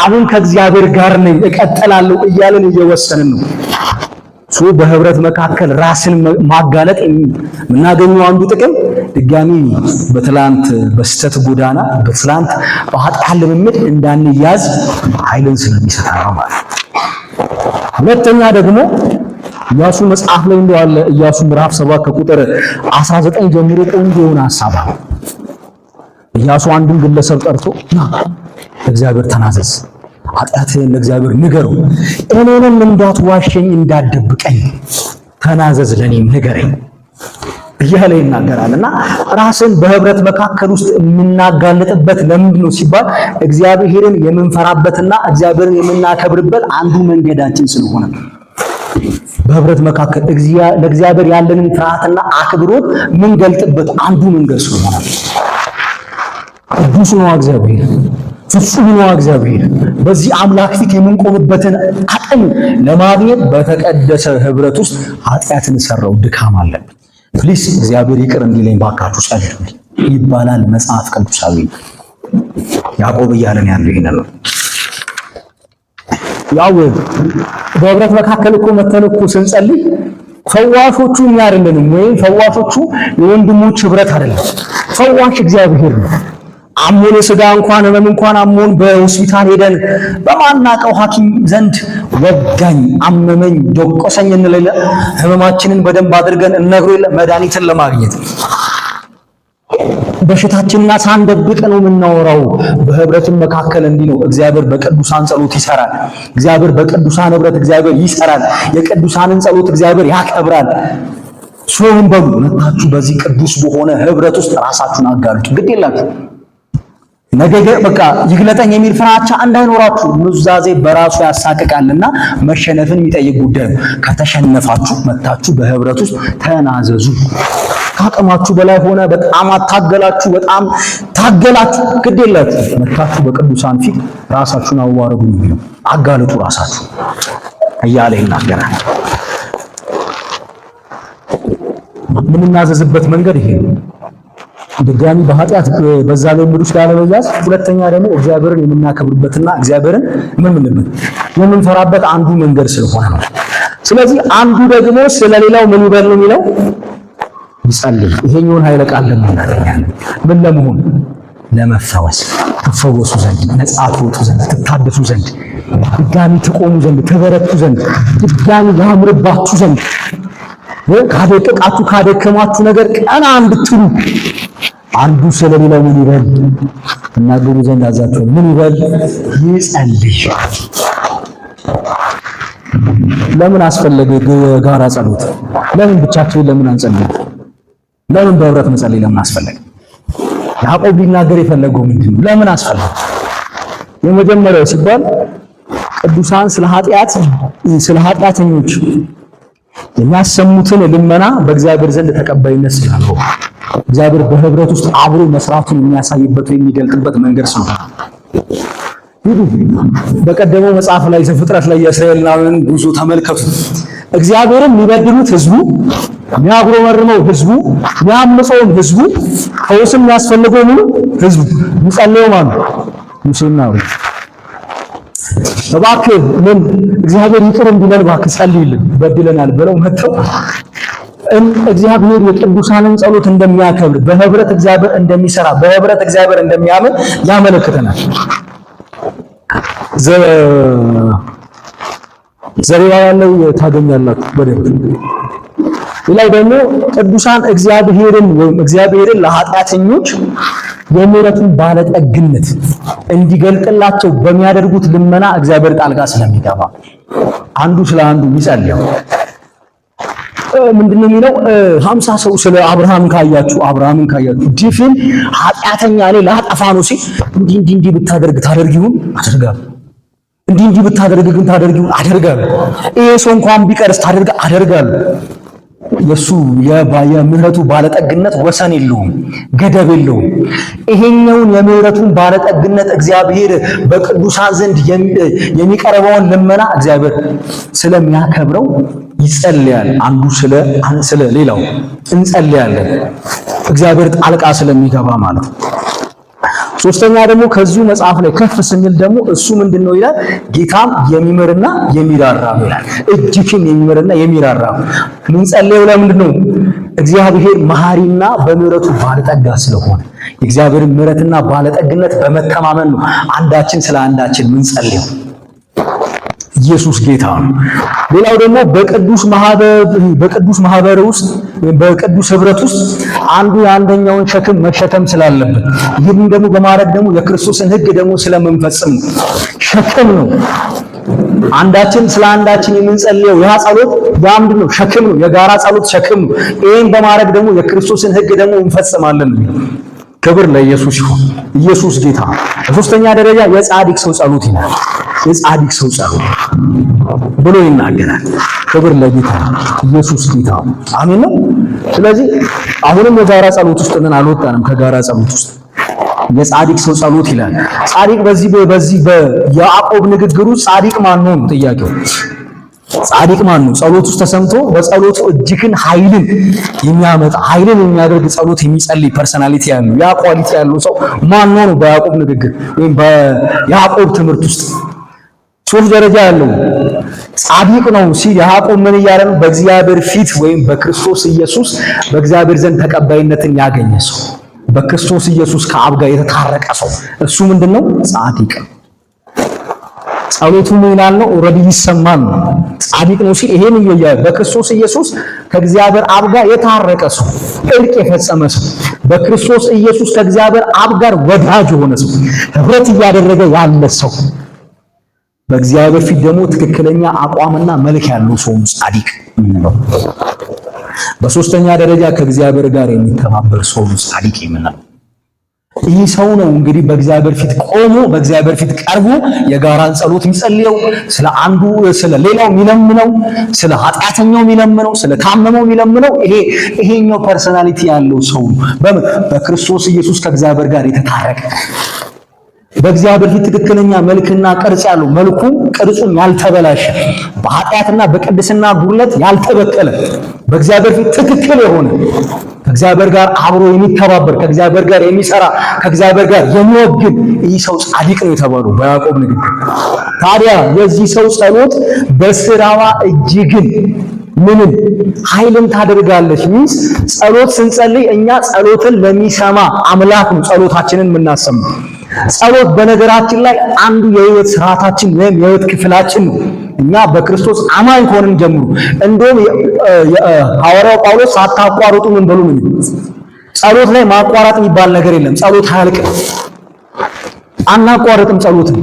አሁን ከእግዚአብሔር ጋር ነኝ እቀጥላለሁ እያለን እየወሰንን ነው። በህብረት መካከል ራስን ማጋለጥ የምናገኘው አንዱ ጥቅም ድጋሚ በትላንት በስተት ጎዳና በትላንት በኃጢአት ልምምድ እንዳንያዝ ኃይልን ስለሚሰጥ ነው ማለት። ሁለተኛ ደግሞ ኢያሱ መጽሐፍ ላይ እንደዋለ ኢያሱ ምዕራፍ 7 ከቁጥር 19 ጀምሮ ቆንጆ የሆነ ሐሳብ ነው። ኢያሱ አንድን ግለሰብ ጠርቶ ለእግዚአብሔር ተናዘዝ፣ ኃጢአትህን ለእግዚአብሔር ንገረው፣ እኔንም እንዳትዋሸኝ እንዳትደብቀኝ ተናዘዝ፣ ለኔም ንገረኝ እያለ ይናገራልና ራስን በህብረት መካከል ውስጥ የምናጋልጥበት ለምንድን ነው ሲባል እግዚአብሔርን የምንፈራበትና እግዚአብሔርን የምናከብርበት አንዱ መንገዳችን ስለሆነ በህብረት መካከል ለእግዚአብሔር ያለንን ፍርሃትና አክብሮት ምን ገልጥበት አንዱ መንገድ ስለሆነ ቅዱስ ነው እግዚአብሔር፣ ፍጹም ነው እግዚአብሔር። በዚህ አምላክ ፊት የምንቆምበትን አቅም ለማግኘት በተቀደሰ ህብረት ውስጥ ኃጢአትን ሰራው ድካም አለብን። ፕሊስ እግዚአብሔር ይቅር እንዲለኝ ባካችሁ ጸልዩ ይባላል መጽሐፍ ቅዱሳዊ። ያዕቆብ እያለን ያለው ይሄንን ነው። ያው በህብረት መካከል እኮ መተን እኮ ስንጸልይ ፈዋሾቹ እኛ አይደለንም፣ ወይም ፈዋሾቹ የወንድሞች ህብረት አይደለም። ፈዋሽ እግዚአብሔር ነው። አሞን ስጋ እንኳን ህመም እንኳን አሞን በሆስፒታል ሄደን በማናቀው ሐኪም ዘንድ ወጋኝ፣ አመመኝ፣ ዶቆሰኝ እንለለ ህመማችንን በደንብ አድርገን እነግሮ መድኃኒትን ለማግኘት በሽታችንና ሳንደብቅ ነው የምናወራው። በህብረትን መካከል እንዲህ ነው። እግዚአብሔር በቅዱሳን ጸሎት ይሰራል። እግዚአብሔር በቅዱሳን ህብረት እግዚአብሔር ይሰራል። የቅዱሳንን ጸሎት እግዚአብሔር ያከብራል። ሶም በሉ መታችሁ በዚህ ቅዱስ በሆነ ህብረት ውስጥ ራሳችሁን አጋልጡ። ግድ የላችሁ ነገ በቃ ይግለጠኝ የሚል ፍራቻ እንዳይኖራችሁ። ኑዛዜ በራሱ ያሳቅቃልና መሸነፍን የሚጠይቅ ጉዳይ ነው። ከተሸነፋችሁ መታችሁ በህብረት ውስጥ ተናዘዙ። ካቅማችሁ በላይ ሆነ፣ በጣም አታገላችሁ፣ በጣም ታገላችሁ፣ ግድ የላችሁ መታችሁ በቅዱሳን ፊት ራሳችሁን አዋረዱ ነው፣ አጋልጡ ራሳችሁ እያለ ይናገራል። የምንናዘዝበት መንገድ ይሄ ነው። ድጋሚ በኃጢአት በዛ ላይ ምዱስ ላለመያዝ፣ ሁለተኛ ደግሞ እግዚአብሔርን የምናከብርበትና እግዚአብሔርን የምንፈራበት አንዱ መንገድ ስለሆነ ነው። ስለዚህ አንዱ ደግሞ ስለሌላው ምን ይበል ነው የሚለው ይጸልይ። ይሄኛውን ኃይለ ቃል ለምናገኛለን ምን ለመሆን ለመፈወስ፣ ትፈወሱ ዘንድ፣ ነጻ ትወጡ ዘንድ፣ ትታደሱ ዘንድ፣ ድጋሚ ትቆሙ ዘንድ፣ ትበረቱ ዘንድ፣ ድጋሚ ያምርባችሁ ዘንድ፣ ካደቀቃችሁ ካደከማችሁ ነገር ቀና እንድትሉ አንዱ ስለሌላው ምን ይበል ተናገሩ ዘንድ አዛቸው። ምን ይበል ይጸልይ። ለምን አስፈለገ ጋራ ጸሎት? ለምን ብቻችንን ለምን አንጸልይ? ለምን በህብረት መጸለይ ለምን አስፈለገ? ያዕቆብ ሊናገር የፈለገው ምንድነው? ለምን አስፈለገ? የመጀመሪያው ሲባል ቅዱሳን ስለ ኃጢአተኞች የሚያሰሙትን ልመና በእግዚአብሔር ዘንድ ተቀባይነት ስላለው እግዚአብሔር በህብረት ውስጥ አብሮ መስራቱን የሚያሳይበት የሚገልጥበት መንገድ ስለሆነ በቀደመው መጽሐፍ ላይ ዘፍጥረት ላይ የእስራኤላውያን ጉዞ ተመልከቱ። እግዚአብሔርን የሚበድሉት ህዝቡ፣ የሚያጉረመርመው ህዝቡ፣ የሚያምፀው ህዝቡ፣ ፈውስም ያስፈልገው ሙሉ ህዝቡ፣ የሚጸልየው ማለት ሙሴና አሮን እባክህ ምን እግዚአብሔር ይቅር እንዲለን እባክህ ጸልይልን በድለናል ብለው መጥተው እግዚአብሔር የቅዱሳንን ጸሎት እንደሚያከብር፣ በህብረት እግዚአብሔር እንደሚሰራ፣ በህብረት እግዚአብሔር እንደሚያምን ያመለክተናል። ዘሌዋውያን ላይ ታገኛላችሁ በደንብ። ሌላው ደግሞ ቅዱሳን እግዚአብሔርን ለኃጢአተኞች የምሕረቱን ባለጠግነት እንዲገልጥላቸው በሚያደርጉት ልመና እግዚአብሔር ጣልቃ ስለሚገባ አንዱ ስለ አንዱ ይጸልዩ። ምንድነው የሚለው? 50 ሰው ስለ አብርሃምን ካያችሁ ዲፍን ኃጢአተኛ ላይ ላጠፋ ነው ሲል እንዲህ ብታደርግ ታደርጊውን አደርጋለሁ፣ እንዲህ ብታደርግ ግን ታደርጊውን አደርጋለሁ፣ ይሄ ሰው እንኳን ቢቀርስ አደርጋለሁ። የሱ የምህረቱ ባለጠግነት ወሰን የለውም፣ ገደብ የለውም። ይሄኛውን የምህረቱን ባለጠግነት እግዚአብሔር በቅዱሳን ዘንድ የሚቀርበውን ልመና እግዚአብሔር ስለሚያከብረው ይጸልያል። አንዱ ስለ ሌላው እንጸልያለን፣ እግዚአብሔር ጣልቃ ስለሚገባ ማለት ነው። ሶስተኛ ደግሞ ከዚሁ መጽሐፍ ላይ ከፍ ስንል ደግሞ እሱ ምንድነው ይላል? ጌታም የሚምርና የሚራራ ይላል። እጅግም የሚምርና የሚራራ። ምን ጸልየው ለምንድነው? እግዚአብሔር መሐሪና በምህረቱ ባለጠጋ ስለሆነ የእግዚአብሔርን ምህረትና ባለጠግነት በመተማመን ነው አንዳችን ስለ አንዳችን ምን ጸልየው። ኢየሱስ ጌታ ነው። ሌላው ደግሞ በቅዱስ ማህበር ውስጥ በቅዱስ ህብረት ውስጥ አንዱ የአንደኛውን ሸክም መሸከም ስላለበት ይህን ደግሞ በማድረግ ደግሞ የክርስቶስን ሕግ ደግሞ ስለምንፈጽም ሸክም ነው። አንዳችን ስለ አንዳችን የምንጸልየው ያ ጸሎት ያምድ ነው፣ ሸክም ነው፣ የጋራ ጸሎት ሸክም ነው። ይሄን በማድረግ ደግሞ የክርስቶስን ሕግ ደግሞ እንፈጽማለን። ክብር ለኢየሱስ ይሁን። ኢየሱስ ጌታ። በሶስተኛ ደረጃ የጻድቅ ሰው ጸሎት ይላል። የጻድቅ ሰው ጸሎት ብሎ ይናገራል። ክብር ለጌታ። ኢየሱስ ጌታ። አሜን ነው። ስለዚህ አሁንም የጋራ ጸሎት ውስጥ ነን፣ አልወጣንም ከጋራ ጸሎት ውስጥ። የጻድቅ ሰው ጸሎት ይላል። ጻድቅ በዚህ በያዕቆብ ንግግሩ ጻድቅ ማን ነው ጥያቄው? ጻድቅ ማን ነው? ጸሎት ውስጥ ተሰምቶ በጸሎቱ እጅግን ኃይልን የሚያመጣ ኃይልን የሚያደርግ ጸሎት የሚጸልይ ፐርሰናሊቲ ያለው ያ ኳሊቲ ያለው ሰው ማን ነው? በያዕቆብ ንግግር ወይም በያዕቆብ ትምህርት ውስጥ ሶስት ደረጃ ያለው ጻድቅ ነው ሲል ያዕቆብ ምን እያለ ነው? በእግዚአብሔር ፊት ወይም በክርስቶስ ኢየሱስ በእግዚአብሔር ዘንድ ተቀባይነትን ያገኘ ሰው፣ በክርስቶስ ኢየሱስ ከአብ ጋር የተታረቀ ሰው እሱ ምንድነው? ጻድቅ። ጸሎቱ ምን ይላል ነው? ኦልሬዲ ይሰማል ነው። ጻድቅ ነው ሲል ይሄን ይያያል። በክርስቶስ ኢየሱስ ከእግዚአብሔር አብ ጋር የታረቀ ሰው፣ እርቅ የፈጸመ ሰው፣ በክርስቶስ ኢየሱስ ከእግዚአብሔር አብ ጋር ወዳጅ የሆነ ሰው፣ ህብረት እያደረገ ያለ ሰው፣ በእግዚአብሔር ፊት ደግሞ ትክክለኛ አቋምና መልክ ያለው ሰው ጻድቅ ነው። በሶስተኛ ደረጃ ከእግዚአብሔር ጋር የሚተባበር ሰው ጻድቅ ይመናል። ይህ ሰው ነው እንግዲህ በእግዚአብሔር ፊት ቆሞ በእግዚአብሔር ፊት ቀርቦ የጋራን ጸሎት የሚጸልየው፣ ስለ አንዱ ስለ ሌላው የሚለምነው፣ ስለ ኃጢአተኛው የሚለምነው፣ ስለ ታመመው የሚለምነው ይሄኛው ፐርሰናሊቲ ያለው ሰው በክርስቶስ ኢየሱስ ከእግዚአብሔር ጋር የተታረቀ፣ በእግዚአብሔር ፊት ትክክለኛ መልክና ቅርጽ ያለው፣ መልኩም ቅርጹን ያልተበላሸ፣ በኃጢአትና በቅድስና ጉድለት ያልተበቀለ፣ በእግዚአብሔር ፊት ትክክል የሆነ፣ ከእግዚአብሔር ጋር አብሮ የሚተባበር፣ ከእግዚአብሔር ጋር የሚሰራ፣ ከእግዚአብሔር ጋር የሚወግን ይህ ሰው ጻድቅ ነው የተባለው በያዕቆብ ንግግር። ታዲያ የዚህ ሰው ጸሎት በስራዋ እጅግን ምንም ኃይልን ታደርጋለች። ሚንስ ጸሎት ስንጸልይ እኛ ጸሎትን ለሚሰማ አምላክ ነው ጸሎታችንን የምናሰማው። ጸሎት በነገራችን ላይ አንዱ የህይወት ስርዓታችን ወይም የህይወት ክፍላችን ነው። እኛ በክርስቶስ አማኝ ከሆንን ጀምሮ እንደውም ሐዋርያው ጳውሎስ ሳታቋርጡ ምን በሉ ምን ጸሎት ላይ ማቋረጥ የሚባል ነገር የለም። ጸሎት አያልቅም፣ አናቋርጥም ጸሎትን።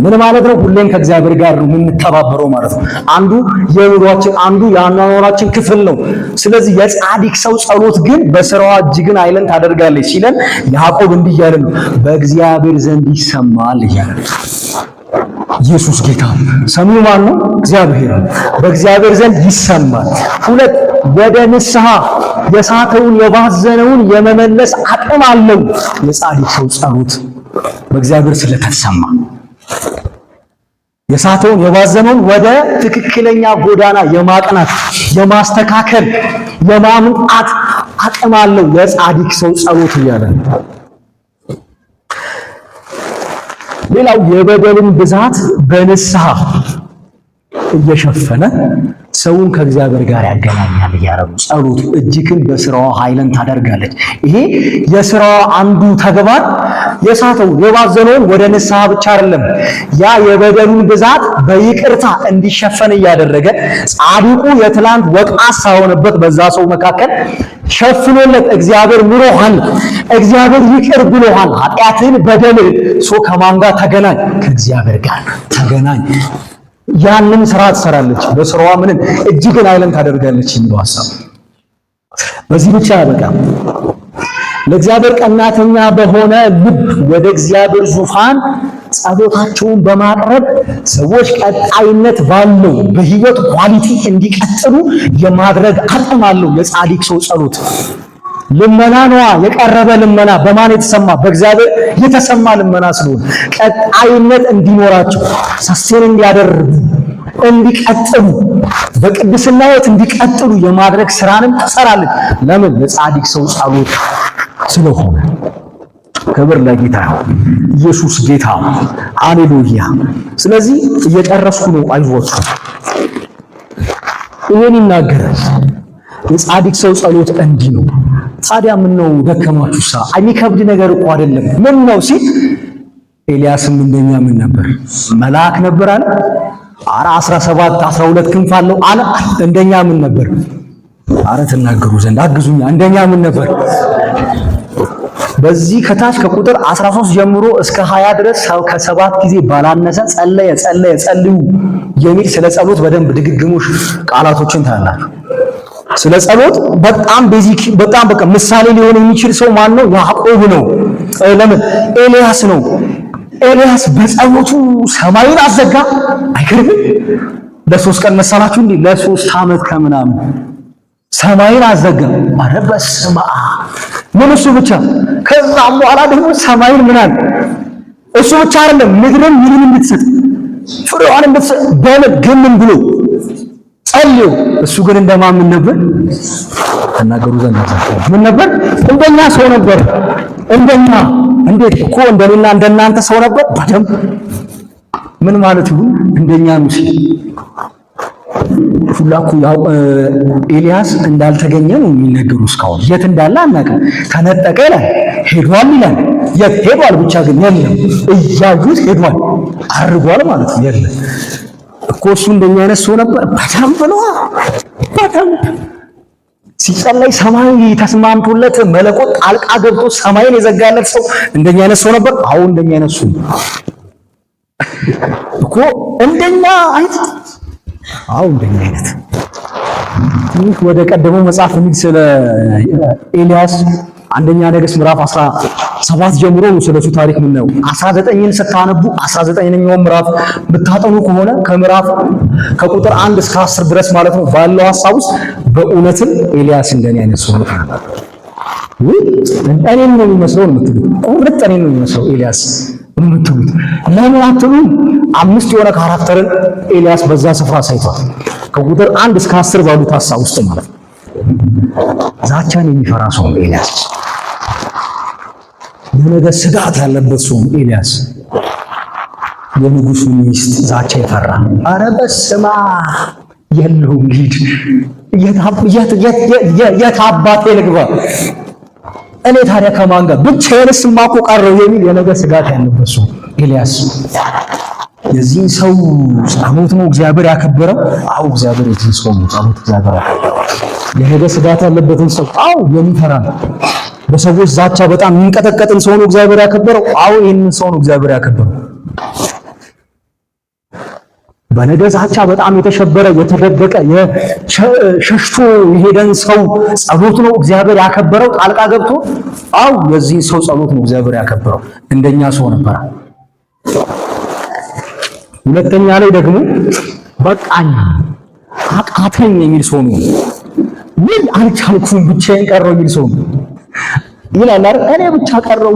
ምን ማለት ነው? ሁሌም ከእግዚአብሔር ጋር ነው የምንተባበረው ማለት ነው። አንዱ የኑሯችን አንዱ የአኗኗራችን ክፍል ነው። ስለዚህ የጻድቅ ሰው ጸሎት ግን በስራዋ እጅግን ኃይልን ታደርጋለች ሲለን ያዕቆብ እንዲህ እያለ ነው፣ በእግዚአብሔር ዘንድ ይሰማል እያለ ነው። ኢየሱስ ጌታ። ሰሚው ማን ነው? እግዚአብሔር ነው። በእግዚአብሔር ዘንድ ይሰማል። ሁለት ወደ ንስሐ የሳተውን የባዘነውን የመመለስ አቅም አለው የጻድቅ ሰው ጸሎት በእግዚአብሔር ስለተሰማ። የሳተውን የባዘነውን ወደ ትክክለኛ ጎዳና የማቅናት የማስተካከል የማምጣት አቅም አለው የጻድቅ ሰው ጸሎት እያለ ነው። ሌላው የበደልን ብዛት በንስሐ እየሸፈነ ሰውን ከእግዚአብሔር ጋር ያገናኛል እያለ ነው። ጸሎቱ እጅግን በስራዋ ኃይልን ታደርጋለች። ይሄ የስራዋ አንዱ ተግባር የሳተውን የባዘነውን ወደ ንስሐ ብቻ አይደለም፣ ያ የበደሉን ብዛት በይቅርታ እንዲሸፈን እያደረገ ጻድቁ የትላንት ወቃሳ ሆነበት በዛ ሰው መካከል ሸፍኖለት እግዚአብሔር ምሮሃል፣ እግዚአብሔር ይቅር ብሎሃል፣ ኃጢአትን በደልን ሰው ከማን ጋር ተገናኝ? ከእግዚአብሔር ጋር ተገናኝ። ያንን ስራ ትሰራለች። በስራዋ ምንም እጅግን ኃይልን ታደርጋለች የሚለው ሐሳብ በዚህ ብቻ ያበቃል። ለእግዚአብሔር ቀናተኛ በሆነ ልብ ወደ እግዚአብሔር ዙፋን ጸሎታቸውን በማቅረብ ሰዎች ቀጣይነት ባለው በህይወት ኳሊቲ እንዲቀጥሉ የማድረግ አቅም አለው የጻድቅ ሰው ጸሎት። ልመና ነዋ፣ የቀረበ ልመና በማን የተሰማ? በእግዚአብሔር የተሰማ ልመና ስለሆነ ቀጣይነት እንዲኖራቸው ሰስቴን እንዲያደርጉ እንዲቀጥሉ በቅድስና ሕይወት እንዲቀጥሉ የማድረግ ስራንም ትሰራለች። ለምን? የጻድቅ ሰው ጸሎት ስለሆነ። ክብር ለጌታ ይሁን። ኢየሱስ ጌታ ነው። ሃሌሉያ። ስለዚህ እየጨረስኩ ነው፣ አይዟችሁ። ይሄን ይናገራል። የጻድቅ ሰው ጸሎት እንዲህ ነው። ታዲያ ምን ነው ደከማችሁሳ? የሚከብድ ነገር እኮ አይደለም። ምን ነው ሲል ኤልያስም እንደኛ ምን ነበር? መልአክ ነበር አለ። 17 12 ክንፍ አለው አለ። እንደኛ ምን ነበር? አረ ተናገሩ ዘንድ አግዙኛ። እንደኛ ምን ነበር? በዚህ ከታች ከቁጥር 13 ጀምሮ እስከ 20 ድረስ ከሰባት ጊዜ ባላነሰ ጸልዩ የሚል ስለ ጸሎት በደንብ ድግግሞሽ ቃላቶችን ታያላችሁ። ስለ ጸሎት በጣም ቤዚክ በጣም በቃ ምሳሌ ሊሆን የሚችል ሰው ማን ነው? ያዕቆብ ነው። ለምን? ኤልያስ ነው። ኤልያስ በጸሎቱ ሰማይን አዘጋ። አይገርምም? ለ3 ቀን መሰላችሁ እንዴ? ለ3 ዓመት ከምናምን ሰማይን አዘጋ። ኧረ በስመ አብ! ምን እሱ ብቻ? ከዛም በኋላ ደግሞ ሰማይን ምናል እሱ ብቻ አይደለም ምድርን ምንም እንድትሰጥ ፍሬዋን እንድትሰጥ በለት ግምን ብሎ ጸልዮ እሱ ግን እንደማምን ነበር ተናገሩ ዘንድ ምን ነበር? እንደኛ ሰው ነበር። እንደኛ እንዴት እኮ እንደኔና እንደናንተ ሰው ነበር። በደንብ ምን ማለት ይሁን እንደኛ ሙሴ ሁላኩ ኤልያስ እንዳልተገኘ ነው የሚነገሩ። እስካሁን የት እንዳለ አናውቅም። ተነጠቀ ይላል፣ ሄዷል ይላል። የት ሄዷል ብቻ ግን የለም። እያዩት ሄዷል፣ አርጓል ማለት ነው። የለም እኮ እሱ እንደኛ አይነት ሰው ነበር። በደንብ ነው በደንብ ሲጸለይ ሰማይ ተስማምቶለት መለኮት ጣልቃ ገብቶ ሰማይን የዘጋለት ሰው እንደኛ አይነት ሰው ነበር። አሁን እንደኛ አይነት ሰው እኮ እንደኛ አይነት እንደኛ አይነት ትንሽ ወደ ቀደመው መጽሐፍ እንሂድ። ስለ ኤልያስ አንደኛ ነገሥት ምዕራፍ 17 ጀምሮ ስለሱ ታሪክ ምን ነው 19ን ስታነቡ 19ኛው ምዕራፍ ብታጠኑ ከሆነ ከቁጥር 1 እስከ 10 ድረስ ማለት ነው ባለው ሐሳብ ውስጥ በእውነትም ኤልያስ እንደኔ አይነት ሰው ነው። እኔን ነው የሚመስለው የምትሉት ቁርጥ እኔን ነው የሚመስለው ኤልያስ የምትሉት ለምን አትሉም? 5 የሆነ ካራክተርን ኤልያስ በዛ ስፍራ ሳይቷል። ከቁጥር 1 እስከ 10 ባሉት ሐሳብ ውስጥ ማለት ነው። ዛቻን የሚፈራ ሰው ኤልያስ፣ የነገሥት ስጋት ያለበት ሰው ኤልያስ፣ የንጉሡ ሚስት ዛቻ ይፈራ። ኧረ በስመ አብ የለውም ሂድ የት አባቴ ልግባ እኔ ታዲያ ከማን ጋር ብቻዬንስ ማቆ ቀረው የሚል የነገሥት ስጋት ያለበት ሰው ኤልያስ። የዚህን ሰው ጸሎት ነው እግዚአብሔር ያከበረው። እግዚአብሔር የዚህን ሰው ጸሎት እግዚአብሔር ያከበረው። የነገሥት ስጋት ያለበትን ሰው የሚፈራ በሰዎች ዛቻ በጣም የሚንቀጠቀጥን ሰው ነው እግዚአብሔር ያከበረው። ይህንን ሰው ነው እግዚአብሔር ያከበረው። በነገሥት ዛቻ በጣም የተሸበረ የተደበቀ ሸሽቶ የሄደን ሰው ጸሎት ነው እግዚአብሔር ያከበረው። ጣልቃ ገብቶ የዚህን ሰው ጸሎት ነው እግዚአብሔር ያከበረው። እንደኛ ሰው ነበር። ሁለተኛ ላይ ደግሞ በቃኝ አቃተኝ የሚል ሰው ነው። ምን አልቻልኩም ብቻዬን ቀረው የሚል ሰው ነው ይላል አይደል? እኔ ብቻ ቀረው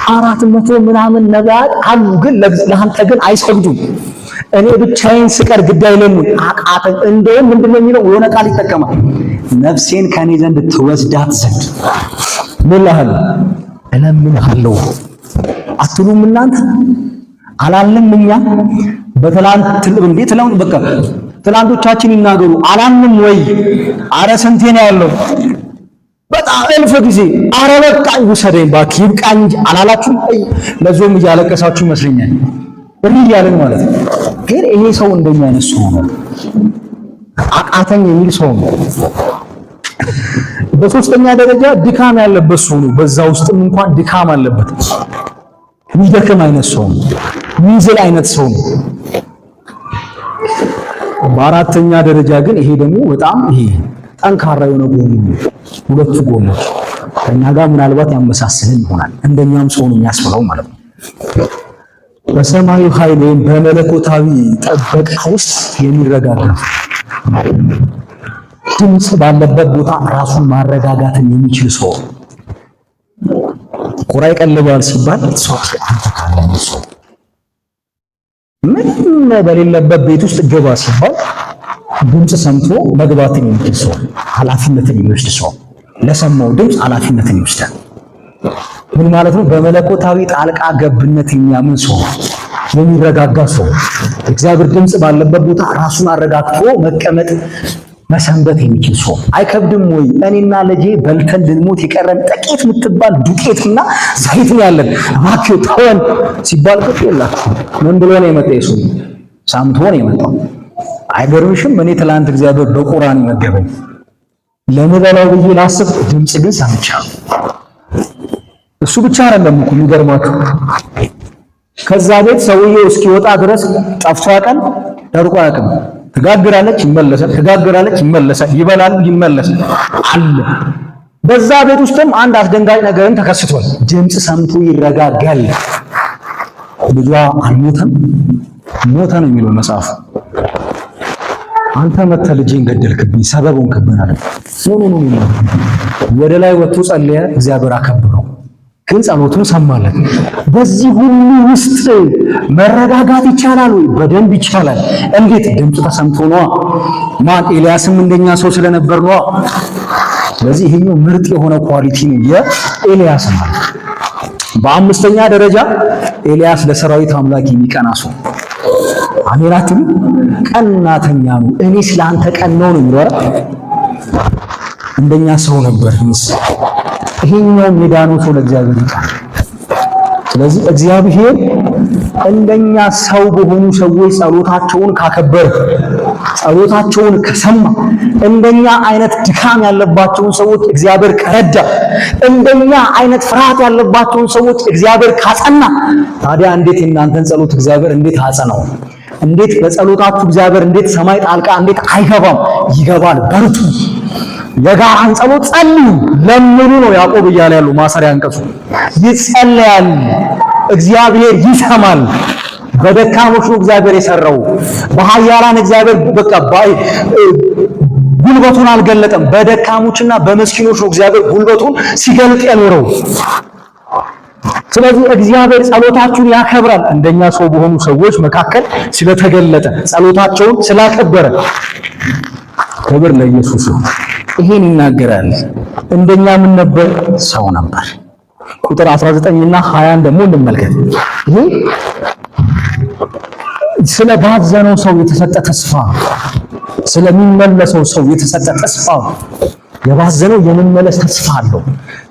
400 ምናምን ነቢያት አሉ፣ ግን ለአንተ ግን አይሰግዱም። እኔ ብቻዬን ስቀር ግድ አይለኝም አቃተኝ። እንደውም ምንድነው የሚለው? የሆነ ቃል ይጠቀማል። ነፍሴን ከኔ ዘንድ ትወስዳት ዘንድ ምን ልሃል እለምንሃለሁ አትሉም እናንተ? አላልንም እኛ ትላንቶቻችን ይናገሩ አላልንም ወይ? አረ ስንቴ ነው ያለው? በጣም እልፍ ጊዜ አረ በቃኝ ውሰደኝ እባክህ ይብቃኝ አላላችሁም? ለዞም እያለቀሳችሁ ይመስለኛል እያልን ማለት ነው። ግን ይሄ ሰው እንደኛ አይነት ሰው ነው። አቃተኝ የሚል ሰው ነው። በሶስተኛ ደረጃ ድካም ያለበት ሰው ነው። በዛ ውስጥም እንኳን ድካም አለበት። የሚደክም አይነት ሰው ነው። ሚዝል አይነት ሰው ነው። በአራተኛ ደረጃ ግን ይሄ ደግሞ በጣም ጠንካራ የሆነ ጎኑ ሁለቱ ጎኖች ከኛ ጋር ምናልባት ያመሳስልን ይሆናል። እንደኛም ሰው ነው የሚያስብለው ማለት ነው። በሰማዩ ኃይል ወይም በመለኮታዊ ጥበቃ ውስጥ የሚረጋጋ ድምፅ ባለበት ቦታ ራሱን ማረጋጋትን የሚችል ሰው ቁራ ይቀልባል ሲባል ሰው አንተ ካለ ሰው ምንም በሌለበት ቤት ውስጥ ገባ ሲባል ድምፅ ሰምቶ መግባትን የሚችል ሰው፣ ኃላፊነትን የሚወስድ ሰው፣ ለሰማው ድምፅ ኃላፊነትን ይወስዳል። ምን ማለት ነው? በመለኮታዊ ጣልቃ ገብነት የሚያምን ሰው፣ የሚረጋጋ ሰው፣ እግዚአብሔር ድምፅ ባለበት ቦታ ራሱን አረጋግቶ መቀመጥ መሰንበት የሚችል ሰው። አይከብድም ወይ? እኔና ልጄ በልተን ልንሞት የቀረን ጥቂት የምትባል ዱቄትና ዘይት ነው ያለን፣ እባክህ ተወን ሲባል ቁጥ የላችሁ ምን ብሎ ነው የመጣው? ሰው ሳምቶ ነው የመጣው። አይገርምሽም? እኔ ትላንት እግዚአብሔር በቁርአን መገበኝ ለምበላው ብዬ ላስብ፣ ድምፅ ግን ሰምቻለሁ። እሱ ብቻ አይደለም እኮ የሚገርማችሁ ከዛ ቤት ሰውየው እስኪወጣ ድረስ ጠፍቶ ያውቃል፣ ደርቆ ያውቃል። ትጋግራለች ይመለሳል፣ ትጋግራለች ይመለሳል፣ ይበላል ይመለሳል አለ። በዛ ቤት ውስጥም አንድ አስደንጋጭ ነገርን ተከስቷል። ድምፅ ሰምቶ ይረጋጋል። ልጇ አልሞተም፣ ሞተ ነው የሚለው መጽሐፉ። አንተ መተህ ልጄን ገደልክብኝ፣ ሰበብ ሆንክብኝ አለ። ኖ ወደ ላይ ወጥቶ ጸለየ፣ እግዚአብሔር አከበረው። ግን ጸሎቱን ሰማለት። በዚህ ሁሉ ውስጥ መረጋጋት ይቻላል ወይ? በደንብ ይቻላል። እንዴት? ድምፅ ተሰምቶ ነዋ። ማን? ኤልያስም እንደኛ ሰው ስለነበር ነዋ። ስለዚህ ይሄኛው ምርጥ የሆነ ኳሊቲ ነው የኤልያስ ማለት። በአምስተኛ ደረጃ ኤልያስ ለሰራዊት አምላክ የሚቀና ሰው አሜናትም ቀናተኛ ነው። እኔ ስላንተ ቀናው ነው የሚለው እንደኛ ሰው ነበር። ይሄኛው የዳነው ሰው ለእግዚአብሔር ይቀናል። ስለዚህ እግዚአብሔር እንደኛ ሰው በሆኑ ሰዎች ጸሎታቸውን ካከበረ፣ ጸሎታቸውን ከሰማ፣ እንደኛ አይነት ድካም ያለባቸውን ሰዎች እግዚአብሔር ከረዳ፣ እንደኛ አይነት ፍርሃት ያለባቸውን ሰዎች እግዚአብሔር ካጸና፣ ታዲያ እንዴት የእናንተን ጸሎት እግዚአብሔር እንዴት አጸናው? እንዴት በጸሎታችሁ እግዚአብሔር እንዴት ሰማይ ጣልቃ እንዴት አይገባም? ይገባል። በርቱ። የጋራን ጸሎት ጸልዩ፣ ለምኑ ነው ያዕቆብ እያለ ያለው ማሰሪያ አንቀጹ። ይጸለያል፣ እግዚአብሔር ይሰማል። በደካሞች ነው እግዚአብሔር የሰራው። በኃያላን እግዚአብሔር በቃ ጉልበቱን አልገለጠም። በደካሞችና በመስኪኖች ነው እግዚአብሔር ጉልበቱን ሲገልጥ የኖረው። ስለዚህ እግዚአብሔር ጸሎታችሁን ያከብራል። እንደኛ ሰው በሆኑ ሰዎች መካከል ስለተገለጠ ጸሎታቸውን ስላከበረ ክብር ለኢየሱስ ነው። ይሄን ይናገራል። እንደኛ ምን ነበር? ሰው ነበር። ቁጥር 19 እና 20 ደግሞ እንመልከት። ይሄ ስለ ባዘነው ሰው የተሰጠ ተስፋ፣ ስለሚመለሰው ሰው የተሰጠ ተስፋ። የባዘነው የመመለስ ተስፋ አለው።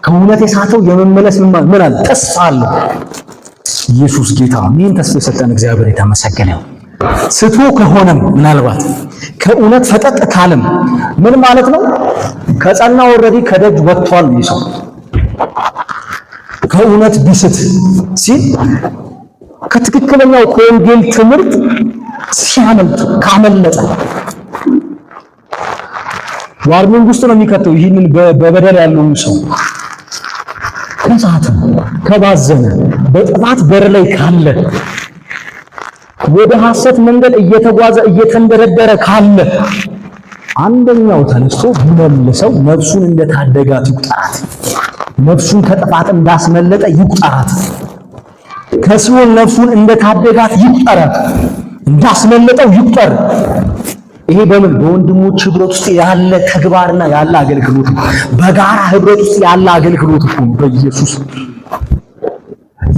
ከእውነት የሳተው የመመለስ ምን አለ? ተስፋ አለው። ኢየሱስ ጌታ ምን ተስፋ የሰጠን እግዚአብሔር የተመሰገነ ነው። ስቶ ከሆነም ምናልባት ከእውነት ፈጠጥ ካለም ምን ማለት ነው? ከጸና ኦልሬዲ ከደጅ ወጥቷል። ይሰው ከእውነት ቢስት ሲል ከትክክለኛው ከወንጌል ትምህርት ሲያመልጥ ካመለጠ ዋርኒንግ ውስጥ ነው የሚከተው። ይህንን በበደል ያለውን ሰው ከሳተ፣ ከባዘነ፣ በጥፋት በር ላይ ካለ፣ ወደ ሐሰት መንገድ እየተጓዘ እየተንደረደረ ካለ አንደኛው ተነስቶ ቢመልሰው ነፍሱን እንደታደጋት ይቁጠራት። ነፍሱን ከጥፋት እንዳስመለጠ ይቁጠራት። ከሲኦል ነፍሱን እንደታደጋት ይቁጠራት። እንዳስመለጠው ይቁጠር። ይሄ በምን? በወንድሞች ህብረት ውስጥ ያለ ተግባርና ያለ አገልግሎት፣ በጋራ ህብረት ውስጥ ያለ አገልግሎት እኮ በኢየሱስ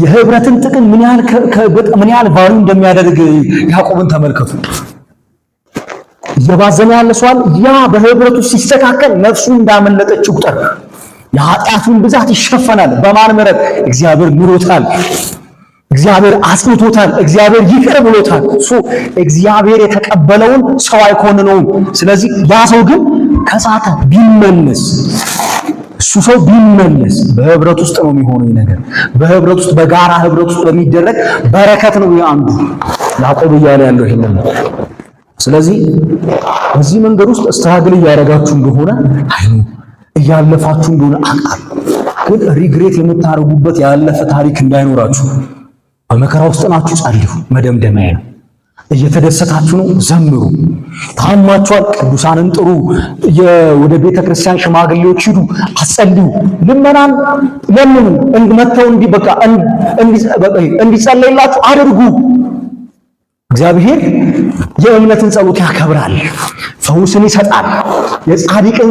የህብረትን ጥቅም ምን ያህል ቫልዩ እንደሚያደርግ ያዕቆብን ተመልከቱ። እየባዘነ ያለ ሰዋል ያ በህብረቱ ሲስተካከል ነፍሱ እንዳመለጠች ይቁጠር። የኃጢአቱን ብዛት ይሸፈናል። በማን ምሕረት? እግዚአብሔር ምሮታል። እግዚአብሔር አጽንቶታል። እግዚአብሔር ይቅር ብሎታል። እግዚአብሔር የተቀበለውን ሰው አይኮንነውም። ስለዚህ ያ ሰው ግን ከሳተ ቢመለስ፣ እሱ ሰው ቢመለስ በህብረት ውስጥ ነው የሚሆነው ነገር። በህብረት ውስጥ በጋራ ህብረት ውስጥ በሚደረግ በረከት ነው አንዱ ያዕቆብ እያለ ያለው ይሄንን ነው። ስለዚህ በዚህ መንገድ ውስጥ ስትራግል እያደረጋችሁ እንደሆነ እያለፋችሁ እንደሆነ አውቃለሁ። ግን ሪግሬት የምታደርጉበት ያለፈ ታሪክ እንዳይኖራችሁ በመከራ ውስጥ ናችሁ፣ ጸልዩ። መደምደሚያ ነው። እየተደሰታችሁ ነው፣ ዘምሩ። ታማችኋል፣ ቅዱሳንን ጥሩ። ወደ ቤተ ክርስቲያን ሽማግሌዎች ሂዱ፣ አጸልዩ። ልመናን ለምኑ፣ መተው እንዲጸለይላችሁ አድርጉ። እግዚአብሔር የእምነትን ጸሎት ያከብራል፣ ፈውስን ይሰጣል። የጻድቅን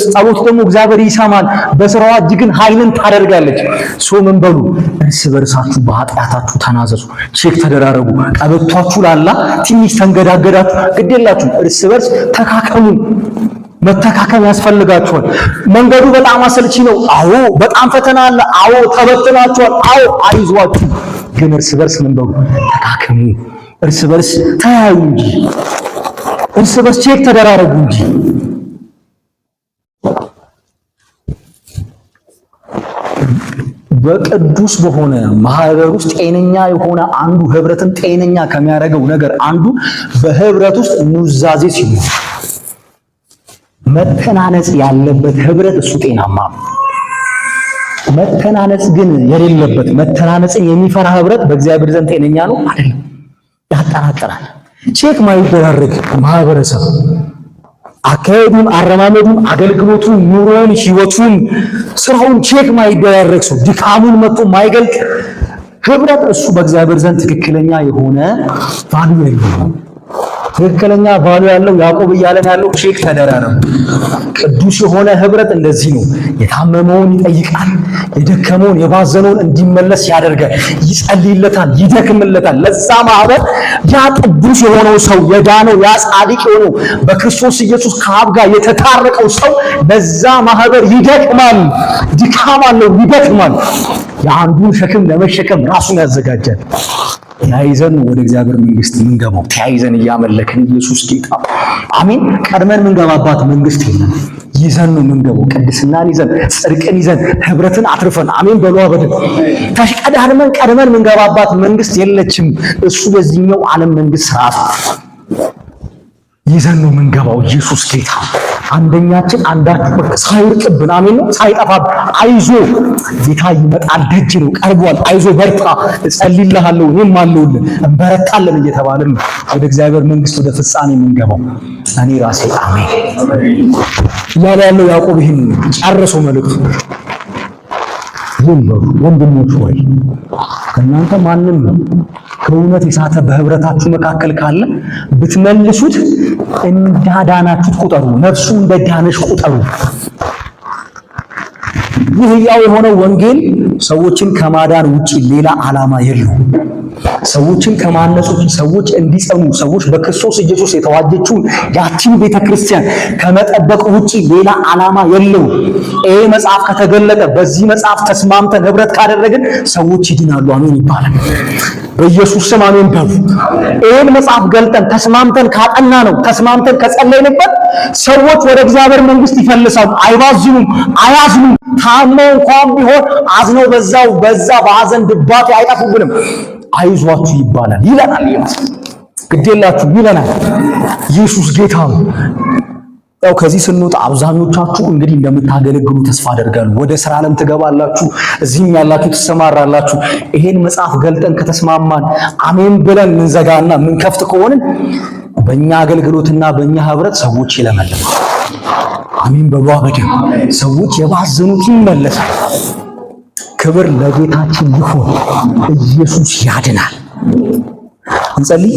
ጸሎት ደግሞ እግዚአብሔር ይሰማል። በስራዋ እጅግን ኃይልን ታደርጋለች። ምን በሉ? እርስ በርሳችሁ በኃጢአታችሁ ተናዘዙ፣ ቼክ ተደራረጉ። ቀበቷችሁ ላላ ትንሽ ተንገዳገዳችሁ፣ ግዴላችሁ፣ እርስ በርስ ተካከሙ። መተካከም ያስፈልጋችኋል። መንገዱ በጣም አሰልቺ ነው። አዎ፣ በጣም ፈተና አለ። አዎ፣ ተበትናችኋል። አዎ፣ አይዟችሁ። ግን እርስ በርስ ምን በሉ? ተካከሙ። እርስ በርስ ተያዩ እንጂ እርስ በርስ ቼክ ተደራረጉ እንጂ። በቅዱስ በሆነ ማህበር ውስጥ ጤነኛ የሆነ አንዱ ህብረትን ጤነኛ ከሚያደርገው ነገር አንዱ በህብረት ውስጥ ኑዛዜ ሲኖር መተናነጽ ያለበት ህብረት እሱ ጤናማ ነው። መተናነጽ ግን የሌለበት መተናነጽን የሚፈራ ህብረት በእግዚአብሔር ዘንድ ጤነኛ ነው አይደለም፣ ያጠራጥራል። ቼክ ማይደረግ ማህበረሰብ አካሄዱን፣ አረማመዱን፣ አገልግሎቱን፣ ኑሮውን፣ ህይወቱን፣ ስራውን ቼክ ማይደረግ ሰው ድካሙን መጥቶ ማይገልጥ ህብረት እሱ በእግዚአብሔር ዘንድ ትክክለኛ የሆነ ቫልዩ የለውም። ትክክለኛ ቫልዩ ያለው ያዕቆብ እያለን ያለው ቼክ ተደራረቡ። ቅዱስ የሆነ ህብረት እንደዚህ ነው። የታመመውን ይጠይቃል፣ የደከመውን የባዘነውን እንዲመለስ ያደርጋል፣ ይጸልይለታል፣ ይደክምለታል። ለዛ ማህበር ያ ቅዱስ የሆነው ሰው የዳነው ያ ጻድቅ የሆነው በክርስቶስ ኢየሱስ ከአብ ጋር የተታረቀው ሰው ለዛ ማህበር ይደክማል፣ ድካም አለው፣ ይደክማል። የአንዱን ሸክም ለመሸከም ራሱን ያዘጋጃል። ተያይዘን ወደ እግዚአብሔር መንግስት ምንገባው፣ ተያይዘን እያመለክን ኢየሱስ ጌታ አሜን። ቀድመን ምንገባባት መንግስት የለም። ይዘን ነው ምንገባው። ቅድስናን ይዘን፣ ጽድቅን ይዘን፣ ህብረትን አትርፈን አሜን በሉ አበደን። ቀድመን ምንገባባት መንግስት የለችም። እሱ በዚህኛው ዓለም መንግስት ስርዓት ይዘን ነው ምንገባው። ኢየሱስ ጌታ አንደኛችን አንዳችሁ ሳይርቅብን አሜን ነው ሳይጠፋብን፣ አይዞ ጌታ ይመጣል፣ ደጅ ነው፣ ቀርቧል፣ አይዞ በርታ፣ እጸልይልሃለሁ፣ እኔም አለሁልህ፣ እንበረታለን እየተባለን ወደ እግዚአብሔር መንግስት ወደ ፍጻሜ የምንገባው። እኔ ራሴ አሜን እያለ ያለው ያዕቆብ ይህን ጨርሶ መልእክቱ ይህን ነው። ወንድሞች ሆይ ከእናንተ ማንም ከእውነት የሳተ በህብረታችሁ መካከል ካለ ብትመልሱት እንዳዳናችሁት ቁጠሩ፣ ነፍሱ እንደዳነች ቁጠሩ። ይህ ሕያው የሆነው ወንጌል ሰዎችን ከማዳን ውጪ ሌላ ዓላማ የለውም። ሰዎችን ከማነጽ ውጪ፣ ሰዎች እንዲጸኑ፣ ሰዎች በክርስቶስ ኢየሱስ የተዋጀችውን ያቺን ቤተክርስቲያን ከመጠበቅ ውጪ ሌላ ዓላማ የለውም። ይሄ መጽሐፍ ከተገለጠ በዚህ መጽሐፍ ተስማምተን ህብረት ካደረግን ሰዎች ይድናሉ። አሜን ይባላል። በኢየሱስ ስም አሜን በሉ። ይሄን መጽሐፍ ገልጠን ተስማምተን ካጠና ነው ተስማምተን ከጸለይንበት ሰዎች ወደ እግዚአብሔር መንግስት ይፈልሳሉ። አይባዝኑም፣ አያዝኑም። ታመው እንኳን ቢሆን አዝነው በዛ በሐዘን ድባቴ አይጠፉብንም። አይዟችሁ ይባላል ይለናል። ግዴላችሁ ይለናል። ኢየሱስ ጌታ ነው። ያው ከዚህ ስንወጣ አብዛኞቻችሁ እንግዲህ እንደምታገለግሉ ተስፋ አደርጋለሁ። ወደ ስራ ዓለም ትገባላችሁ፣ እዚህም ያላችሁ ትሰማራላችሁ። ይሄን መጽሐፍ ገልጠን ከተስማማን አሜን ብለን ምንዘጋና ምንከፍት ከሆንን በእኛ አገልግሎትና በእኛ ህብረት ሰዎች ይለመልማሉ። አሜን በሉ አበደም። ሰዎች የባዘኑት ይመለሳል። ክብር ለጌታችን ይሁን። ኢየሱስ ያድናል። እንጸልይ።